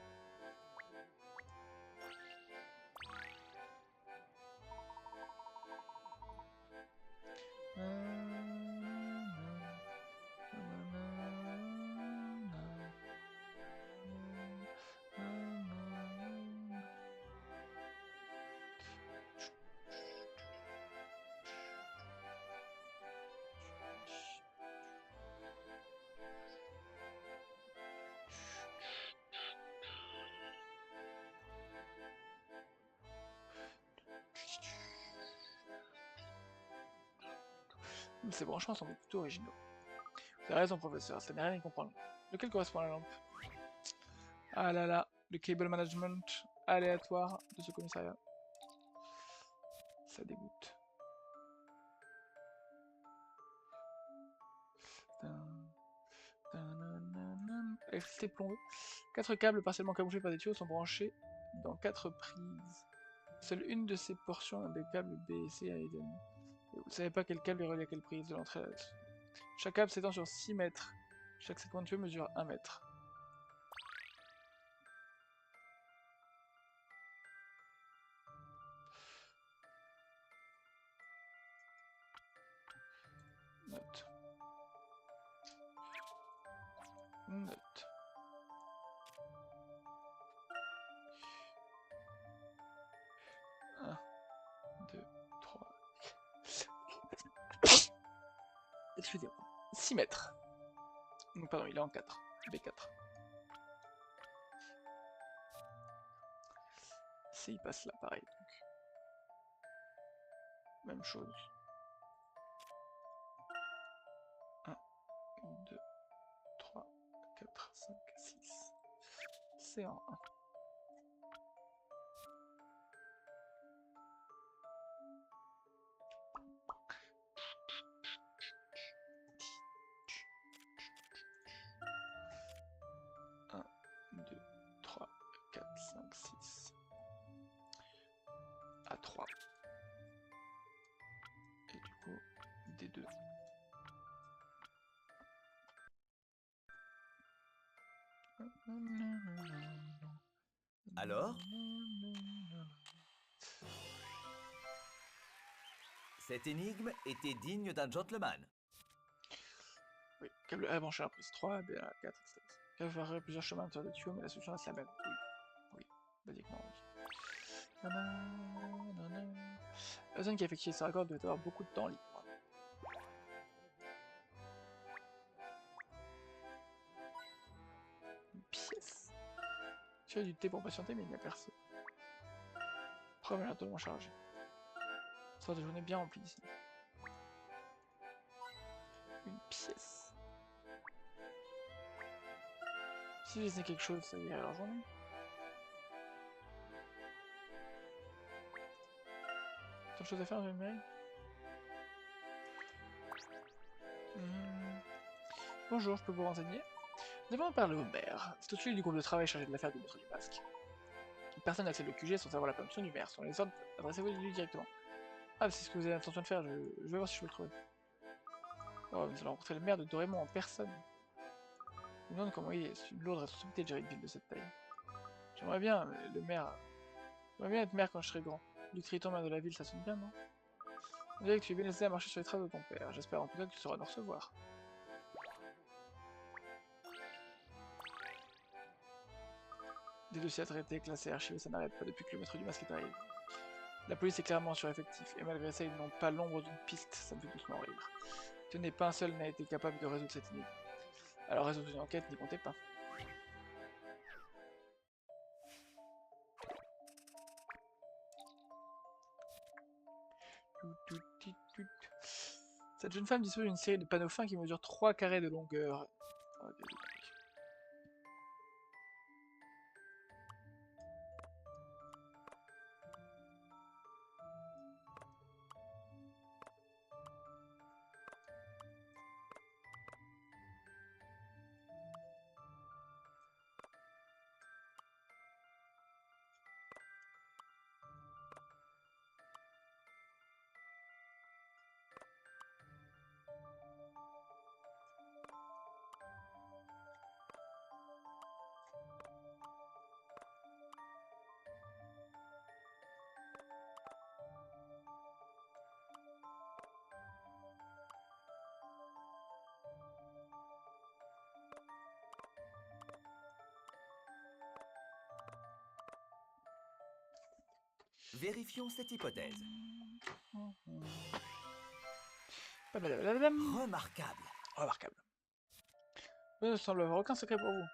Ces branchements semblent plutôt originaux. Vous avez raison, professeur, ça n'est rien à y comprendre. Lequel correspond à la lampe? Ah là là, le cable management aléatoire de ce commissariat. Ça dégoûte. Électricité plombée. 4 câbles partiellement camouflés par des tuyaux sont branchés dans 4 prises. Seule une de ces portions de câbles B et C a été mise. Et vous ne savez pas quel câble est relié à quelle prise de l'entrée à la... Chaque câble s'étend sur 6 mètres. Chaque segment de tuyau mesure 1 mètre. Note. Note. Un, 2, 3. Excusez-moi. 6 mètres. Non, pardon, il est en 4. B4. C, il passe là, pareil. Donc. Même chose. 1, 2, 3, 4, 5, 6. C'est en 1. À 3. Et du coup, D2. Alors? Cette énigme était digne d'un gentleman. Oui, câble A branché à prise 3, B à 4, etc. Il va falloir plusieurs chemins de des tuyaux, mais la solution reste la même. Oui, oui, basiquement oui. La zone qui a effectué ce raccord doit avoir beaucoup de temps libre. Une pièce. Tu as du thé pour patienter, mais il n'y a personne. Preuve à totalement chargé. Sort de journée bien remplie ici. Une pièce. Si je faisais quelque chose, ça irait à leur journée. Tant de choses à faire dans une mairie. Bonjour, je peux vous renseigner? Nous devons parler au maire. C'est au-dessus du groupe de travail chargé de l'affaire du maître du masque. Personne n'accède au QG sans savoir la permission du maire. Sans les ordres, adressez-vous lui directement. Ah, c'est ce que vous avez l'intention de faire, je vais voir si je peux le trouver. Oh, nous allons rencontrer le maire de Doraemon en personne. Je me demande comment il est. C'est une lourde responsabilité de gérer une ville de cette taille. J'aimerais bien, mais le maire... J'aimerais bien être maire quand je serai grand. Luc Triton, maire de la ville, ça sonne bien, non? On dirait que tu es bien laissé à marcher sur les traces de ton père. J'espère en tout cas que tu sauras nous recevoir. Des dossiers à traiter, classés, archivés, ça n'arrête pas depuis que le maître du masque est arrivé. La police est clairement sur effectif, et malgré ça, ils n'ont pas l'ombre d'une piste, ça me fait doucement rire. Tenez, pas un seul n'a été capable de résoudre cette énigme. Alors résoudre une enquête, n'y comptez pas. Cette jeune femme dispose d'une série de panneaux fins qui mesurent 3 carrés de longueur. Oh, désolé. Vérifions cette hypothèse. Blablabla. Remarquable. Remarquable. Je ne semble avoir aucun secret pour vous.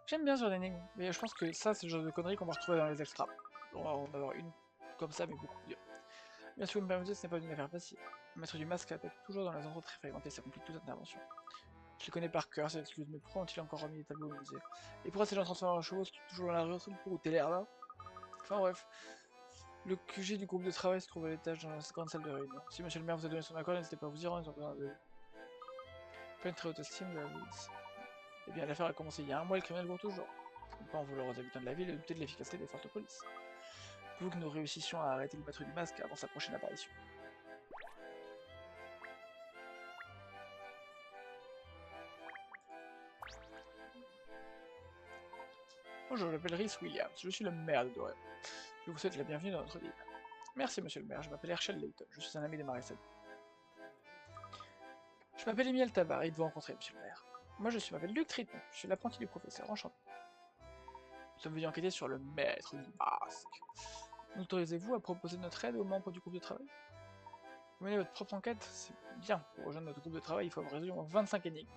J'aime bien ce genre d'énigme, mais je pense que ça, c'est le genre de conneries qu'on va retrouver dans les extras. On va en avoir une comme ça, mais beaucoup plus dure. Bien sûr, vous me permettez, ce n'est pas une affaire facile. Le maître du masque attaque toujours dans les endroits très fréquentés, ça complique toute intervention. Je les connais par cœur, c'est l'excuse, mais pourquoi ont-ils encore remis les tableaux au musée? Et pourquoi ces gens transformés en chevaux sont toujours dans la rue pour t'es l'air là? Enfin bref. Le QG du groupe de travail se trouve à l'étage dans la grande salle de réunion. Si monsieur le maire vous a donné son accord, n'hésitez pas à vous y rendre, ils ont besoin de vous. Pas une très haute estime de la police. Eh bien, l'affaire a commencé il y a un mois, le criminel court toujours. Je ne peux pas en vouloir aux habitants de la ville et douter de l'efficacité des forces de police. Pouvez-vous que nous réussissions à arrêter le maître du masque avant sa prochaine apparition? Bonjour, je m'appelle Rhys Williams, je suis le maire de Doré. Je vous souhaite la bienvenue dans notre ville. Merci monsieur le maire, je m'appelle Herschel Layton, je suis un ami des Maréchal. Je m'appelle Emile Tabar et de vous rencontrer monsieur le maire. Moi je m'appelle Luc Triton, je suis l'apprenti du professeur, enchanté. Nous sommes venus enquêter sur le maître du masque. Nous autorisez-vous à proposer notre aide aux membres du groupe de travail? Vous menez votre propre enquête, c'est bien. Pour rejoindre notre groupe de travail, il faut avoir résolu 25 énigmes.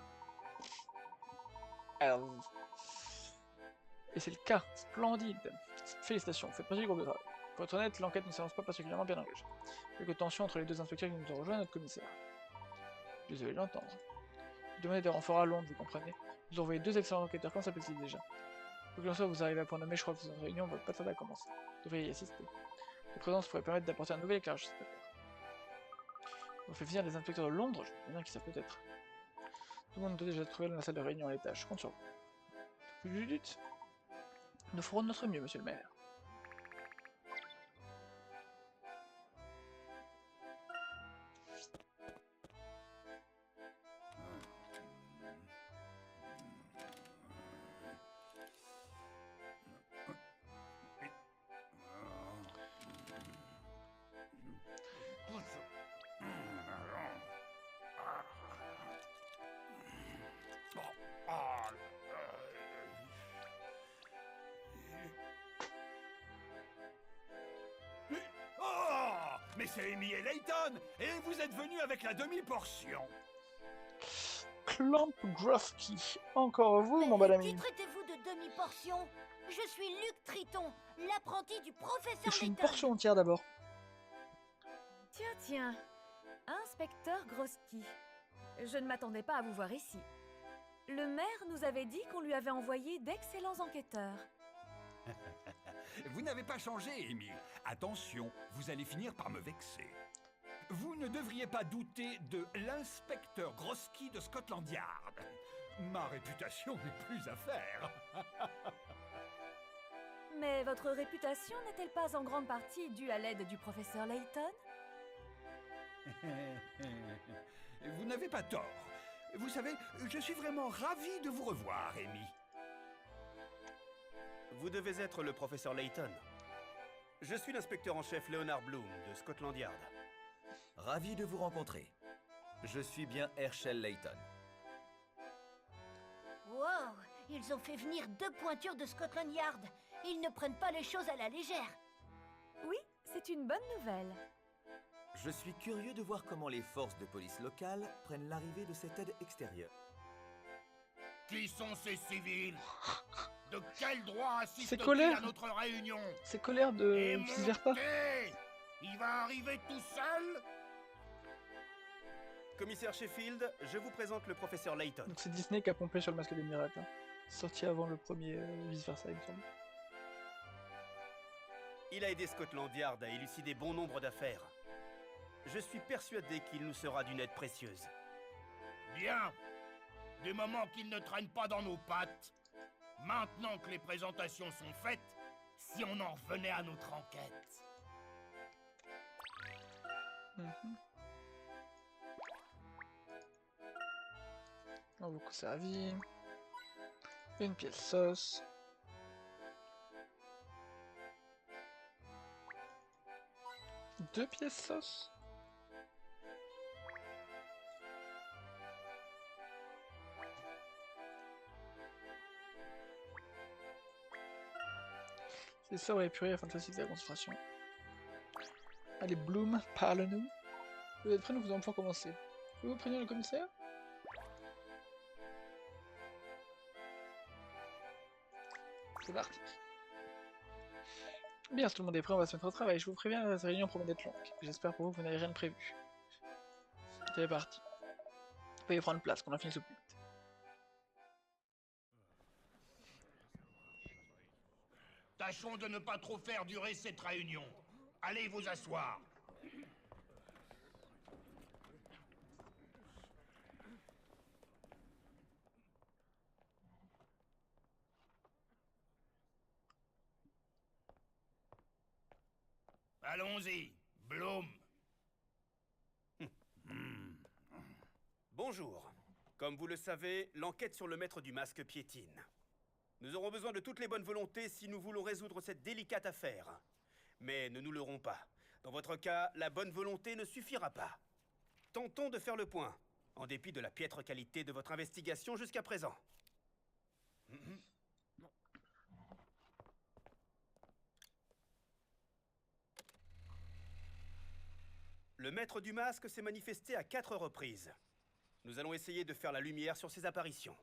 Alors... Et c'est le cas, splendide. Félicitations, vous faites partie du groupe de travail. Pour être honnête, l'enquête ne s'avance pas particulièrement bien engagée. Quelques tensions entre les deux inspecteurs qui nous ont rejoints et notre commissaire. Désolé de l'entendre. Vous demandez des renforts à Londres, vous comprenez. Vous envoyez 2 excellents enquêteurs, comment s'appelle-t-il déjà? Quoi qu'il en soit, vous arrivez à point nommé, je crois que cette réunion va pas tarder à commencer. Vous devriez y assister. Votre présence pourrait permettre d'apporter un nouvel éclairage sur cette affaire. On fait venir des inspecteurs de Londres, je me bien qui ça peut être. Tout le monde doit déjà trouver dans la salle de réunion à l'étage, je compte sur vous. Nous ferons de notre mieux, monsieur le maire. Mais c'est Amy et Layton, et vous êtes venus avec la demi-portion. Clamp Grofky, encore vous, mon bon ami. Qui traitez-vous de demi-portion? Je suis Luc Triton, l'apprenti du professeur Je suis une Layton. portion entière d'abord. Tiens, tiens. Inspecteur Grosky. Je ne m'attendais pas à vous voir ici. Le maire nous avait dit qu'on lui avait envoyé d'excellents enquêteurs. Vous n'avez pas changé, Amy. Attention, vous allez finir par me vexer. Vous ne devriez pas douter de l'inspecteur Grosky de Scotland Yard. Ma réputation n'est plus à faire. Mais votre réputation n'est-elle pas en grande partie due à l'aide du professeur Layton? Vous n'avez pas tort. Vous savez, je suis vraiment ravi de vous revoir, Amy. Vous devez être le professeur Layton. Je suis l'inspecteur en chef Leonard Bloom de Scotland Yard. Ravi de vous rencontrer. Je suis bien Herschel Layton. Wow, ils ont fait venir 2 pointures de Scotland Yard. Ils ne prennent pas les choses à la légère. Oui, c'est une bonne nouvelle. Je suis curieux de voir comment les forces de police locales prennent l'arrivée de cette aide extérieure. Qui sont ces civils? De quel droit C'est assistent-ils colère. à notre réunion? C'est colère de Zerpa. Il va arriver tout seul? Commissaire Sheffield, je vous présente le professeur Layton. Donc c'est Disney qui a pompé sur le masque des miracles. Hein. Sorti avant le premier vice-versa, il me semble. Il a aidé Scotland Yard à élucider bon nombre d'affaires. Je suis persuadé qu'il nous sera d'une aide précieuse. Bien. Du moment qu'il ne traîne pas dans nos pattes. Maintenant que les présentations sont faites, si on en revenait à notre enquête. On a beaucoup servi. Une pièce sauce. Deux pièces sauce. C'est ça, ouais, purée afin de faciliter la concentration. Allez, Bloom, parle-nous. Vous êtes prêts, nous allons pouvoir commencer. Vous prévenir le commissaire? C'est parti. Bien, si tout le monde est prêt, on va se mettre au travail. Je vous préviens, cette réunion promet d'être longue. J'espère pour vous que vous n'avez rien de prévu. C'est parti. Veuillez prendre place, qu'on en finisse au plus vite. Tâchons de ne pas trop faire durer cette réunion. Allez vous asseoir. Allons-y, Bloom. Bonjour. Comme vous le savez, l'enquête sur le maître du masque piétine. Nous aurons besoin de toutes les bonnes volontés si nous voulons résoudre cette délicate affaire. Mais ne nous leurrons pas. Dans votre cas, la bonne volonté ne suffira pas. Tentons de faire le point, en dépit de la piètre qualité de votre investigation jusqu'à présent. Le maître du masque s'est manifesté à 4 reprises. Nous allons essayer de faire la lumière sur ses apparitions.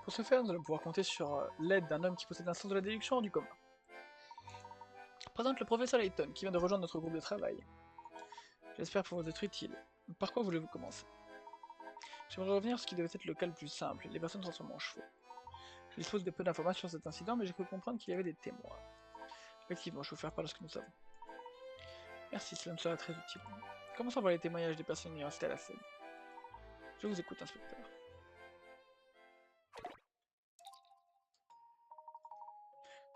Pour ce faire, nous allons pouvoir compter sur l'aide d'un homme qui possède un sens de la déduction hors du commun. Je présente le professeur Layton, qui vient de rejoindre notre groupe de travail. J'espère pouvoir vous être utile. Par quoi voulez-vous commencer? J'aimerais revenir sur ce qui devait être le cas le plus simple, les personnes transformées en chevaux. Je dispose de peu d'informations sur cet incident, mais j'ai cru comprendre qu'il y avait des témoins. Effectivement, je vais vous faire part de ce que nous savons. Merci, cela me sera très utile. Commençons par les témoignages des personnes ayant assisté à la scène. Je vous écoute, inspecteur.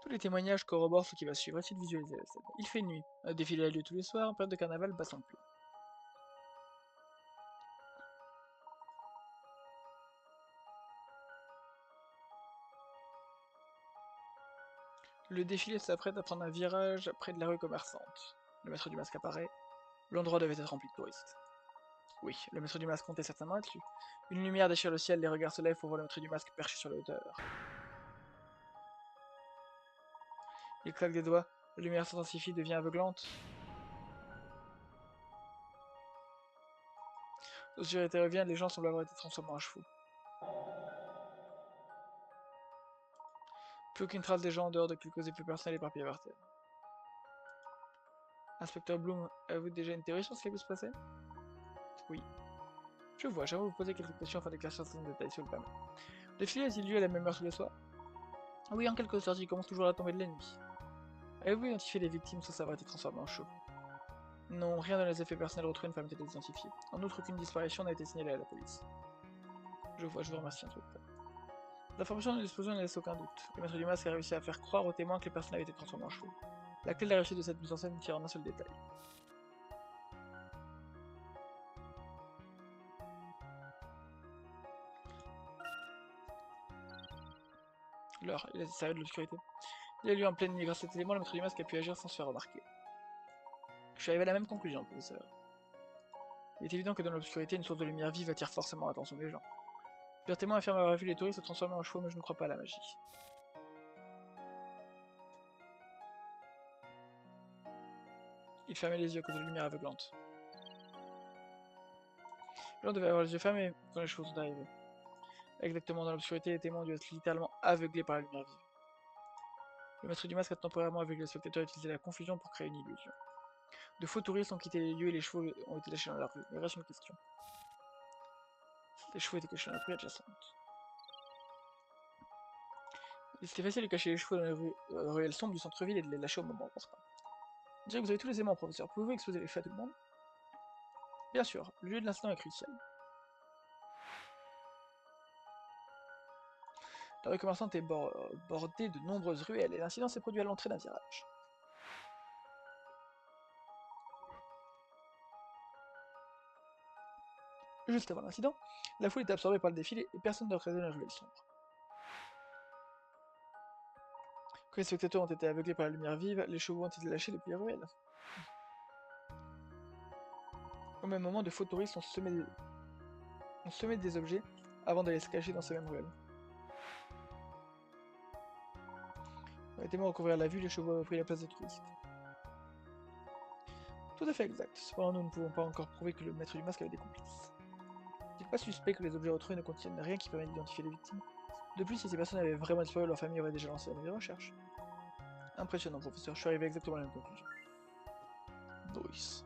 Tous les témoignages corroborent ce qui va suivre. Essayez de visualiser la scène. Il fait nuit. Un défilé a lieu tous les soirs, en période de carnaval bat son plein. Le défilé s'apprête à prendre un virage près de la rue commerçante. Le maître du masque apparaît. L'endroit devait être rempli de touristes. Oui, le maître du masque comptait certainement être lui. Une lumière déchire le ciel, les regards se lèvent pour voir le maître du masque perché sur la hauteur. Il claque des doigts, la lumière s'intensifie, devient aveuglante. L'obscurité revient, les gens semblent avoir été transformés en chevaux. Plus aucune trace des gens en dehors de quelques effets personnels éparpillés par terre. Inspecteur Bloom, avez-vous déjà une théorie sur ce qui a pu se passer? Oui. Je vois, j'aimerais vous poser quelques questions afin d'éclaircir certains détails, si vous le permettez. Le défilé a-t-il lieu à la même heure tous les soirs? Oui, en quelque sorte, il commence toujours à la tombée de la nuit. Avez-vous identifié les victimes sans savoir été transformées en chevaux? Non, rien dans les effets personnels retrouvés ne permettait de les identifier. En outre, aucune disparition n'a été signalée à la police. Je vois, je vous remercie, inspecteur. L'information de l'explosion ne laisse aucun doute. Le maître du masque a réussi à faire croire aux témoins que les personnes avaient été transformées en chevaux. La clé de la réussite de cette mise en scène tient en un seul détail. L'heure, il a disparu de l'obscurité. Il a lieu en pleine nuit. Grâce à cet élément, le maître du masque a pu agir sans se faire remarquer. Je suis arrivé à la même conclusion, professeur. Il est évident que dans l'obscurité, une source de lumière vive attire forcément l'attention des gens. Plusieurs témoins affirment avoir vu les touristes se transformer en chevaux, mais je ne crois pas à la magie. Il fermait les yeux à cause de la lumière aveuglante. Les gens devaient avoir les yeux fermés quand les chevaux sont arrivés. Exactement dans l'obscurité, les témoins ont dû être littéralement aveuglés par la lumière vive. Le maître du masque a temporairement aveuglé le spectateur et utilisé la confusion pour créer une illusion. De faux touristes ont quitté les lieux et les chevaux ont été lâchés dans la rue. Il reste une question. Les chevaux étaient cachés dans la rue adjacente. C'était facile de cacher les chevaux dans les ruelles sombres du centre-ville et de les lâcher au moment opportun. On dirait que vous avez tous les éléments, professeur. Pouvez-vous exposer les faits à tout le monde? Bien sûr, le lieu de l'incident est crucial. La rue commerçante est bordée de nombreuses ruelles et l'incident s'est produit à l'entrée d'un virage. Juste avant l'incident, la foule est absorbée par le défilé et personne ne reconnaît la ruelle sombre. Quand les spectateurs ont été aveuglés par la lumière vive, les chevaux ont été lâchés depuis les ruelles. Au même moment, de faux touristes ont semé des objets avant d'aller se cacher dans ces mêmes ruelles. Les témoins ont couvert la vue, les chevaux ont pris la place des touristes. Tout à fait exact. Cependant, nous ne pouvons pas encore prouver que le maître du masque avait des complices. Il n'est pas suspect que les objets retrouvés ne contiennent rien qui permette d'identifier les victimes. De plus, si ces personnes avaient vraiment disparu, leur famille aurait déjà lancé des recherches. Impressionnant, professeur. Je suis arrivé exactement à la même conclusion. Nice.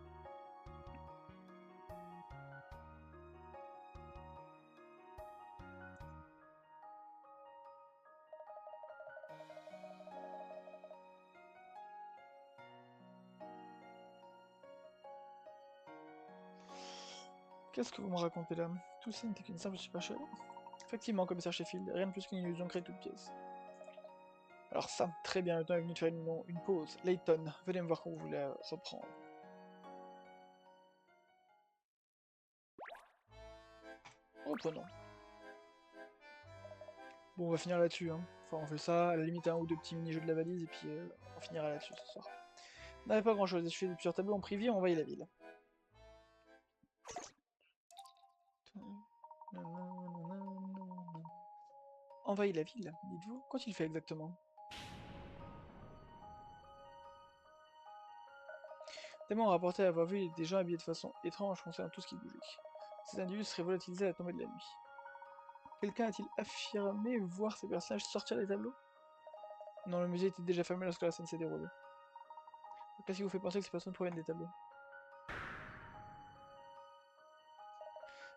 Qu'est-ce que vous me racontez là? Tout ça n'était qu'une simple supercherie. Effectivement, commissaire Sheffield, rien de plus qu'une illusion créée toute pièce. Alors ça, très bien, le temps est venu de faire une pause. Layton, venez me voir quand vous voulez reprendre. Reprenons. Bon, on va finir là-dessus, hein. Enfin, on fait ça, à la limite un ou deux petits mini-jeux de la valise, et puis on finira là-dessus ce soir. On n'avait pas grand-chose, il suffit de plusieurs tableaux en privé, on envahit la ville. Envahit la ville, dites-vous? Qu'ont-il fait exactement? Tellement rapporté à avoir vu des gens habillés de façon étrange concernant tout ce qui bougeait. Ces individus seraient volatilisés à la tombée de la nuit. Quelqu'un a-t-il affirmé voir ces personnages sortir des tableaux? Non, le musée était déjà fermé lorsque la scène s'est déroulée. Qu'est-ce qui vous fait penser que ces personnes proviennent des tableaux?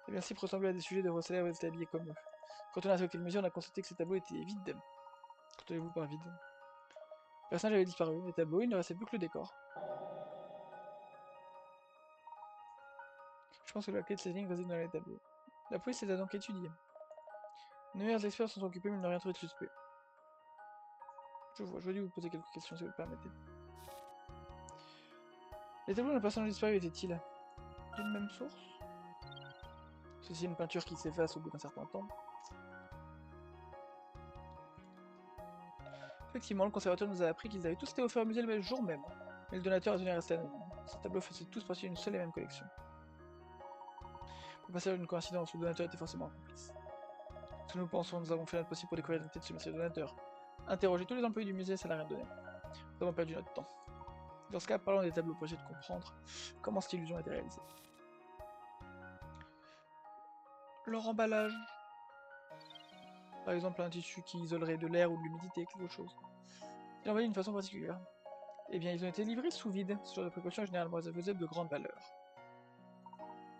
Eh bien, Cypre ressemblait à des sujets d'œuvres célèbres et étaient habillés comme eux. Quand on a inspecté le musée, on a constaté que ces tableaux étaient vides. Qu'entendez-vous par vide? Les personnages avaient disparu, les tableaux, il ne restait plus que le décor. Je pense que la clé de ces lignes réside dans les tableaux. La police les a donc étudiés. Nos meilleurs experts sont occupés mais ils n'ont rien trouvé de suspect. Je vois, je vais vous poser quelques questions si vous le permettez. Les tableaux d'un personnage disparu étaient-ils d'une même source? Ceci est une peinture qui s'efface au bout d'un certain temps. Effectivement, le conservateur nous a appris qu'ils avaient tous été offerts au musée le jour même, mais le donateur a tenu à rester anonyme. Ces tableaux faisaient tous partie d'une seule et même collection. Pour passer à une coïncidence, le donateur était forcément un complice. Ce que nous pensons, nous avons fait notre possible pour découvrir l'identité de ce monsieur donateur. Interroger tous les employés du musée, ça n'a rien donné. Nous avons perdu notre temps. Dans ce cas, parlons des tableaux pour essayer de comprendre comment cette illusion a été réalisée. Leur emballage. Par exemple, un tissu qui isolerait de l'air ou de l'humidité, quelque chose. Ils envoyé d'une façon particulière. Eh bien, ils ont été livrés sous vide. Ce genre de précaution est généralement réservé de grande valeur.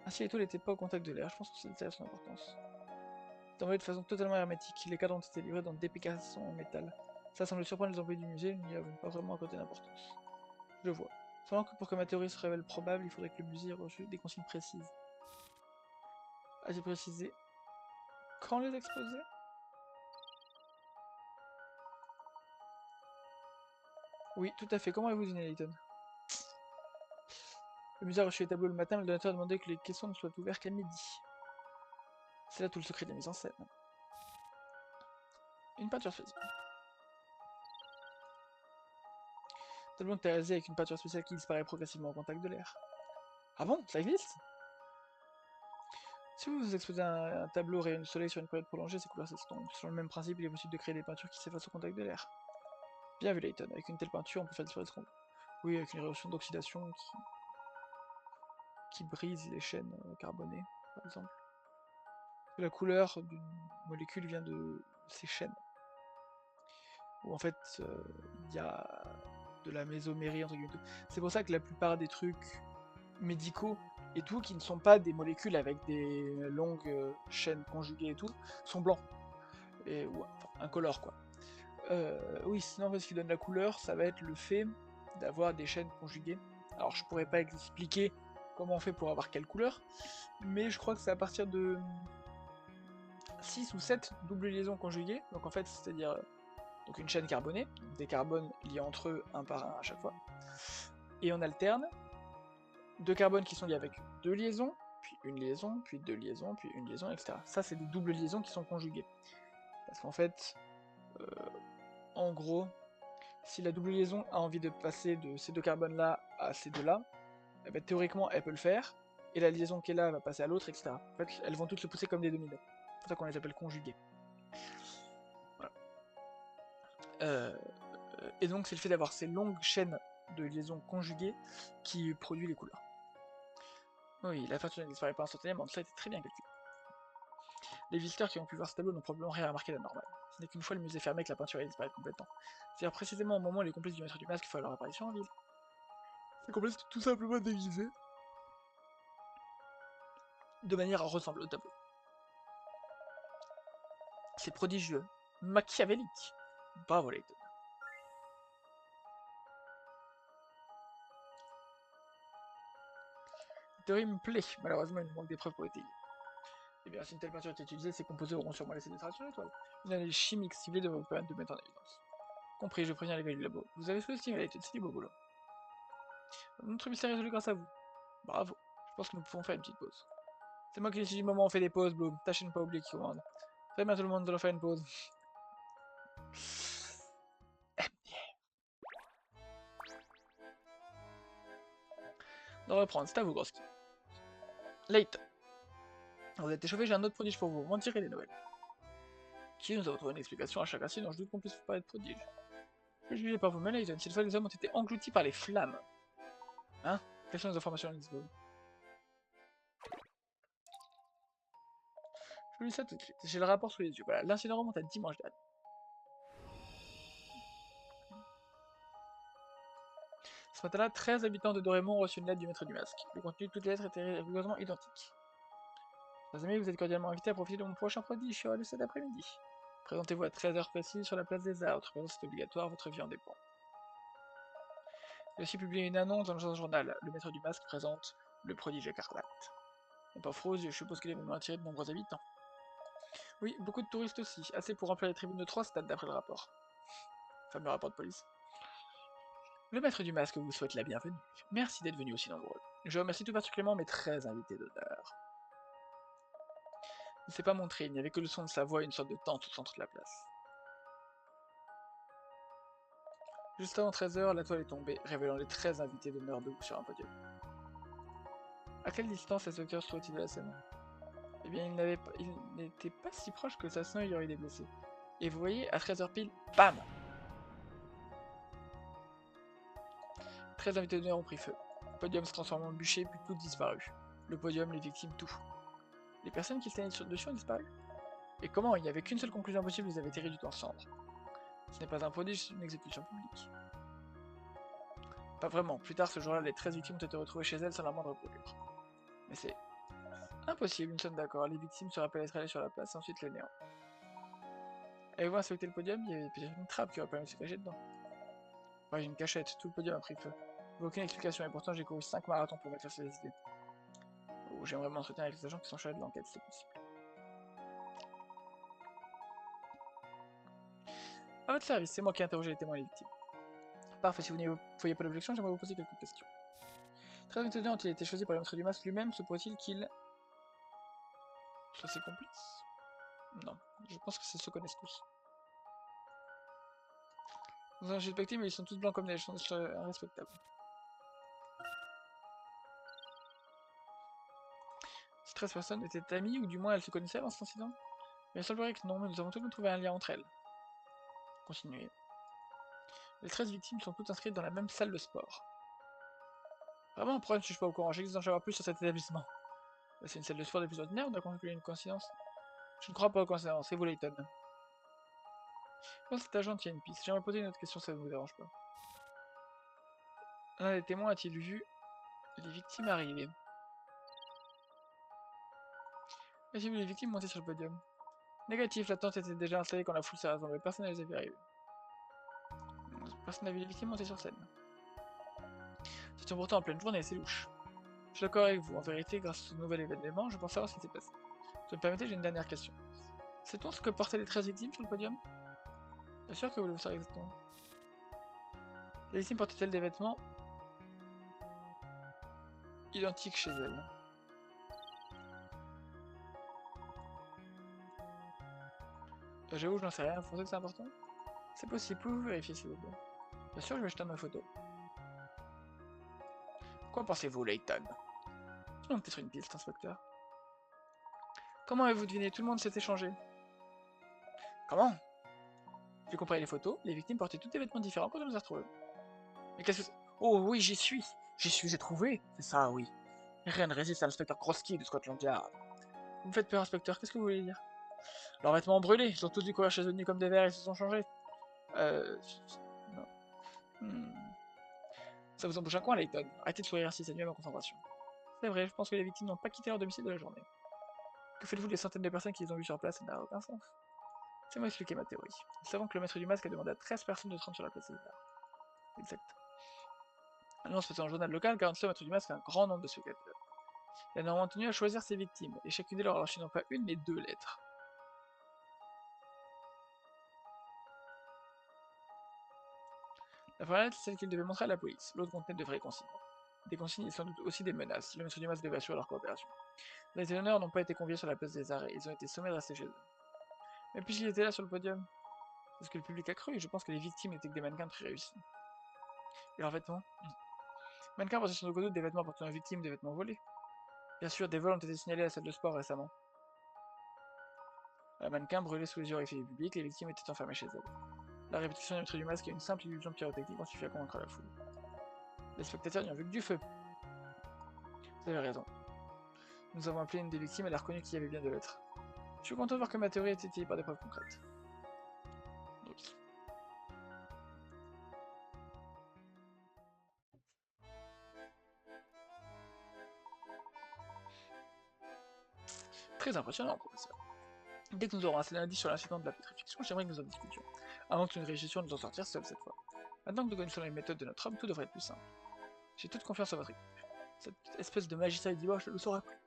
Ainsi, les tôles n'étaient pas au contact de l'air. Je pense que c'est de son importance. C'est envoyé de façon totalement hermétique. Les cadres ont été livrés dans des caissons en métal. Ça semble surprendre les employés du musée, nous n'y avons pas vraiment accordé d'importance. Je vois. Seulement que pour que ma théorie se révèle probable, il faudrait que le musée ait reçu des consignes précises. A-t-il précisé quand les exposer? Oui, tout à fait. Comment avez-vous dîné, Layton? Le musée a reçu les tableaux le matin, mais le donateur a demandé que les caissons ne soient ouverts qu'à midi. C'est là tout le secret de la mise en scène. Une peinture spéciale. Le tableau est réalisé avec une peinture spéciale qui disparaît progressivement au contact de l'air. Ah bon? Ça existe? Si vous exposez un tableau rayon du soleil sur une période prolongée, ses couleurs s'estompent. Selon le même principe, il est possible de créer des peintures qui s'effacent au contact de l'air. Bien vu, Layton. Avec une telle peinture, on peut faire disparaître ce qu'on veut. Oui, avec une réaction d'oxydation qui brise les chaînes carbonées, par exemple. La couleur d'une molécule vient de ces chaînes. où en fait il y a de la mésomérie entre guillemets. C'est pour ça que la plupart des trucs médicaux et tout, qui ne sont pas des molécules avec des longues chaînes conjuguées et tout, sont blancs. Ou enfin, incolores quoi. Oui, sinon en fait, ce qui donne la couleur, ça va être le fait d'avoir des chaînes conjuguées. Alors je pourrais pas expliquer comment on fait pour avoir quelle couleur, mais je crois que c'est à partir de 6 ou 7 doubles liaisons conjuguées, donc en fait c'est-à-dire donc une chaîne carbonée, donc des carbones liés entre eux un par un à chaque fois, et on alterne deux carbones qui sont liés avec deux liaisons, puis une liaison, puis deux liaisons, puis une liaison, etc. Ça c'est des doubles liaisons qui sont conjuguées. Parce qu'en fait, en gros, si la double liaison a envie de passer de ces deux carbones là à ces deux là, eh ben, théoriquement elle peut le faire, et la liaison qui est là va passer à l'autre, etc. En fait, elles vont toutes se pousser comme des dominos. C'est pour ça qu'on les appelle conjuguées. Voilà. Et donc c'est le fait d'avoir ces longues chaînes de liaisons conjuguées qui produit les couleurs. Oui, la peinture ne disparaît pas instantanément, ça a été très bien calculé. Les visiteurs qui ont pu voir ce tableau n'ont probablement rien remarqué d'anormal. Ce n'est qu'une fois le musée fermé que la peinture a disparu complètement. C'est-à-dire précisément au moment où les complices du maître du masque font leur apparition en ville. Les complices étaient tout simplement déguisés de manière à ressembler au tableau. C'est prodigieux, machiavélique. Bravo Layton. La théorie me plaît, malheureusement il me manque des preuves pour étayer. Eh bien, si une telle peinture est utilisée, ces composés auront sûrement laissé des traces sur l'étoile. Une analyse chimique ciblée devrait vous permettre de mettre en évidence. Compris, je préviens les gars du labo. Vous avez sous-estimé Layton, c'est du beau boulot. Notre mystère est résolu grâce à vous. Bravo. Je pense que nous pouvons faire une petite pause. C'est moi qui décide du moment où on fait des pauses, Bloom. Tâchez de ne pas oublier qui commande. Très bien tout le monde, nous allons faire une pause. De reprendre, c'est à vous, Groski. Layton. Vous êtes échauffé, j'ai un autre prodige pour vous. M'en tirez des nouvelles. Si nous avons trouvé une explication à chaque incident, dont je doute qu'on puisse vous parler de prodige. Je ne jugez pas vous-même, Layton. Cette fois, les hommes ont été engloutis par les flammes. Hein? Quelles sont les informations disponibles? Je vous lis ça tout de suite. J'ai le rapport sous les yeux. Voilà, l'incident remonte à dimanche dernier. Ce matin-là, 13 habitants de Dorémon ont reçu une lettre du maître du masque. Le contenu de toutes les lettres était rigoureusement identique. Chers amis, vous êtes cordialement invités à profiter de mon prochain prodige qui aura lieu cet après-midi. Présentez-vous à 13h précises sur la place des Arts. Votre présence est obligatoire, votre vie en dépend. J'ai aussi publié une annonce dans le journal. Le maître du masque présente le prodige écarlate. Mon pauvre Rose, je suppose que l'événement a attiré de nombreux habitants. Oui, beaucoup de touristes aussi, assez pour remplir les tribunes de 3 stades d'après le rapport. Fameux rapport de police. Le maître du masque vous souhaite la bienvenue. Merci d'être venu aussi nombreux. Je remercie tout particulièrement mes 13 invités d'honneur. Il ne s'est pas montré, il n'y avait que le son de sa voix et une sorte de tente au centre de la place. Juste avant 13h, la toile est tombée, révélant les 13 invités d'honneur debout sur un podium. À quelle distance les acteurs se trouvent-ils de la scène? Eh bien, il n'était pas si proche que ça, sinon il y aurait des blessés. Et vous voyez, à 13h pile, BAM! 13 invités d'honneur ont pris feu. Le podium se transforme en bûcher, puis tout disparu. Le podium, les victimes, tout. Les personnes qui se tenaient dessus ont disparu. Et comment? Il n'y avait qu'une seule conclusion possible, ils avaient été réduits en cendres. Ce n'est pas un prodige, c'est une exécution publique. Pas vraiment. Plus tard ce jour-là, les 13 victimes ont été retrouvées chez elles sans la moindre brûlure. Mais c'est impossible, nous sommes d'accord. Les victimes se rappellent être allées sur la place, ensuite les néants. Avez-vous inspecté le podium? Il y avait peut-être une trappe qui aurait permis de se cacher dedans. Ouais, j'ai une cachette, tout le podium a pris feu. Aucune explication, et pourtant j'ai couru 5 marathons pour mettre ces idées. Oh, j'aimerais m'entretenir avec les agents qui sont chargés de l'enquête, si c'est possible. À votre service, c'est moi qui ai interrogé les témoins et les victimes. Parfait, si vous ne voyez pas d'objection, j'aimerais vous poser quelques questions. 13 étudiants ont-ils été choisis par le maître du masque lui-même? Se pourrait-il qu'il soit ses complices? Non, je pense que c'est se connaissent tous. Nous avons suspecté, mais ils sont tous blancs comme neige, sont irrespectables. Ces 13 personnes étaient amies, ou du moins elles se connaissaient avant cet incident? Mais il semblerait que non, mais nous avons tout de même trouvé un lien entre elles. Continuez. Les 13 victimes sont toutes inscrites dans la même salle de sport. Vraiment, pourquoi ne suis-je pas au courant? J'exige d'en savoir plus sur cet établissement. C'est une salle de sport des plus ordinaires, on a conclu une coïncidence? Je ne crois pas aux coïncidences, c'est vous Layton. Dans cet agent, il y a une piste. J'aimerais poser une autre question, ça ne vous dérange pas. L'un des témoins a-t-il vu les victimes arriver? A-t-il vu les victimes monter sur le podium? Négatif, la tente était déjà installée quand la foule s'est rassemblée. Personne ne les a vu arriver. Personne n'a vu les victimes monter sur scène. C'était pourtant en pleine journée, c'est louche. Je suis d'accord avec vous. En vérité, grâce à ce nouvel événement, je pense savoir ce qui s'est passé. Si vous me permettez, j'ai une dernière question. Sait-on ce que portaient les 13 victimes sur le podium? Bien sûr que vous le savez exactement. Les victimes portaient-elles des vêtements identiques chez elles? J'avoue, je n'en sais rien. Vous pensez que c'est important? C'est possible. Pouvez-vous vérifier, s'il vous plaît? Bien sûr, je vais jeter ma photo. Qu'en pensez-vous, Layton? Non, peut-être une piste, inspecteur. Comment avez-vous deviné? Tout le monde s'est échangé. Comment? J'ai comparé les photos. Les victimes portaient tous des vêtements différents quand on les a retrouvés. Mais qu'est-ce que c'est? Oh oui, j'y suis. J'ai trouvé. C'est ça, oui. Rien ne résiste à l'inspecteur Grosky de Scotland Yard. Vous me faites peur, inspecteur. Qu'est-ce que vous voulez dire? Leurs vêtements ont brûlé. Ils ont tous dû courir chez eux nus comme des vers et se sont changés. Non. Ça vous embouche un coin, Layton. Arrêtez de sourire ainsi, ça nuit à ma concentration. C'est vrai, je pense que les victimes n'ont pas quitté leur domicile de la journée. Que faites-vous des centaines de personnes qui les ont vues sur place? Ça n'a aucun sens. C'est moi expliquer ma théorie. Nous savons que le maître du masque a demandé à 13 personnes de se rendre sur la place César. Exact. Annonce faisant un journal local garantit au maître du masque un grand nombre de spectateurs. Il a néanmoins tenu à choisir ses victimes, et chacune d'elles leur a lâché non pas une, mais 2 lettres. La première lettre, c'est celle qu'il devait montrer à la police. L'autre contenait de vraies consignes. Des consignes et sans doute aussi des menaces. Le maître du masque devait assurer leur coopération. Les honneurs n'ont pas été conviés sur la place des arrêts. Ils ont été sommés de rester chez eux. Mais puisqu'il était là sur le podium, c'est ce que le public a cru, et je pense que les victimes étaient que des mannequins très réussis. Et leurs vêtements? Mannequins portaient sans doute des vêtements appartenant aux victimes, des vêtements volés. Bien sûr, des vols ont été signalés à la salle de sport récemment. Un mannequin brûlait sous les yeux du public, les victimes étaient enfermées chez elles. La répétition du maître du masque et une simple illusion pyrotechnique ont suffi à convaincre la foule. Les spectateurs n'y ont vu que du feu. Vous avez raison. Nous avons appelé une des victimes et elle a reconnu qu'il y avait bien de l'être. Je suis content de voir que ma théorie a été étayée par des preuves concrètes. Oui. Très impressionnant, professeur. Dès que nous aurons assez d'indices sur l'incident de la pétrification, j'aimerais que nous en discutions. Avant que nous ne réussissions à nous en sortir seuls cette fois. Maintenant que nous connaissons les méthodes de notre homme, tout devrait être plus simple. J'ai toute confiance en votre équipe. Cette espèce de magicien dimanche ne le saura plus.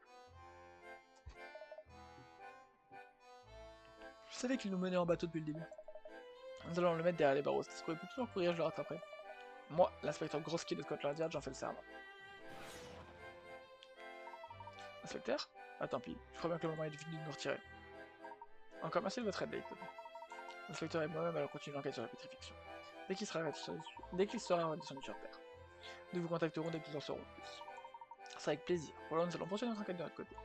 Je savais qu'il nous menait en bateau depuis le début. Nous allons le mettre derrière les barreaux. Si vous pouvez toujours courir, je le rattraperai. Moi, l'inspecteur Grosky de Scotland Yard, j'en fais le serment. Inspecteur? Ah tant pis, je crois bien que le moment est venu de nous retirer. Encore merci de votre aide, Layton. L'inspecteur et moi-même allons continuer l'enquête sur la pétrification. Dès qu'il sera redescendu sur Terre. Nous vous contacterons dès que nous en saurons plus. Ça sera avec plaisir. Pour l'heure, nous allons poursuivre notre enquête de notre côté.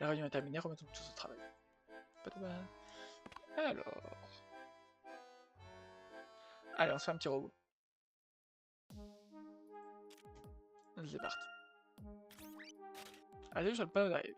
La réunion est terminée, remettons tous au travail. Alors, on se fait un petit robot. C'est parti. Allez, sur le panneau d'arrivée.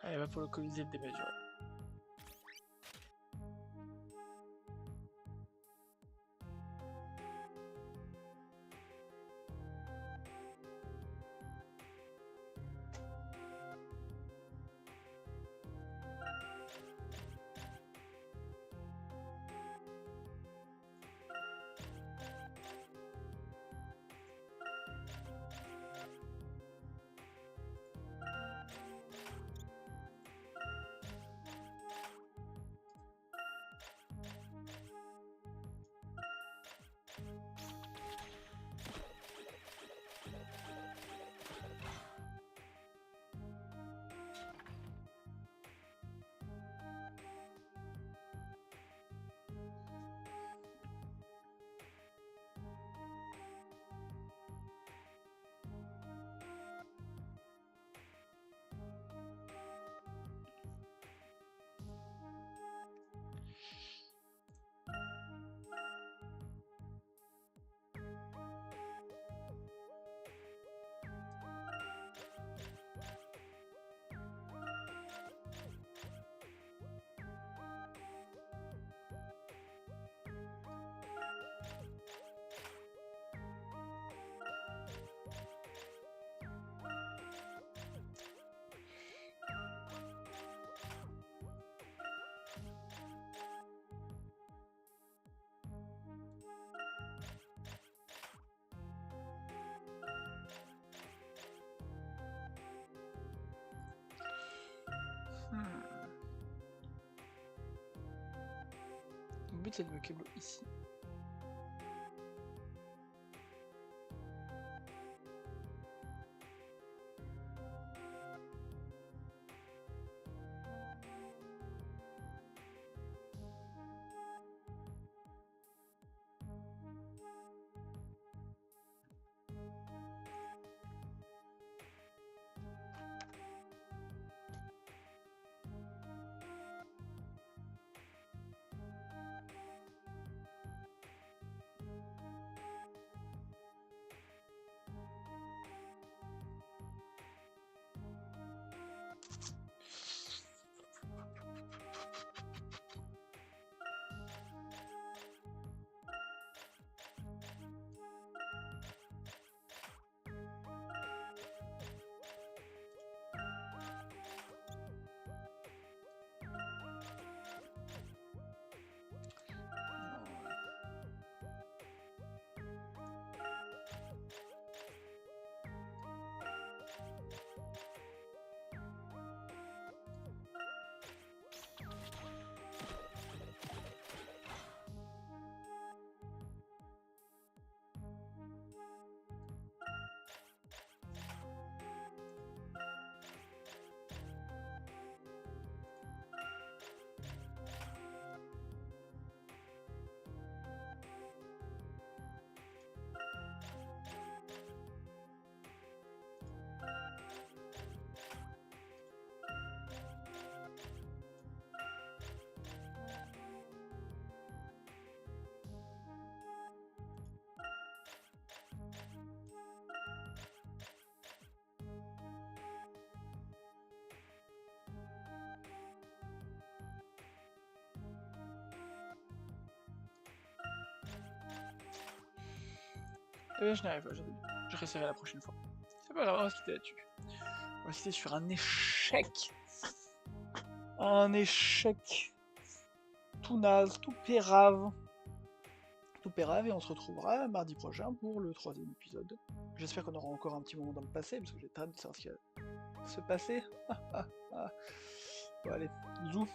Allez, va pour localiser le démesuré. Mon but c'est de me câble ici. Je n'y arrive pas, je réessayerai la prochaine fois. C'est pas grave, on va se quitter là-dessus. On va se quitter sur un échec. Un échec tout naze, tout pérave. Tout pérave, et on se retrouvera mardi prochain pour le 3e épisode. J'espère qu'on aura encore un petit moment dans le passé, parce que j'ai très hâte de savoir ce qui va se passer. Bon allez, zou.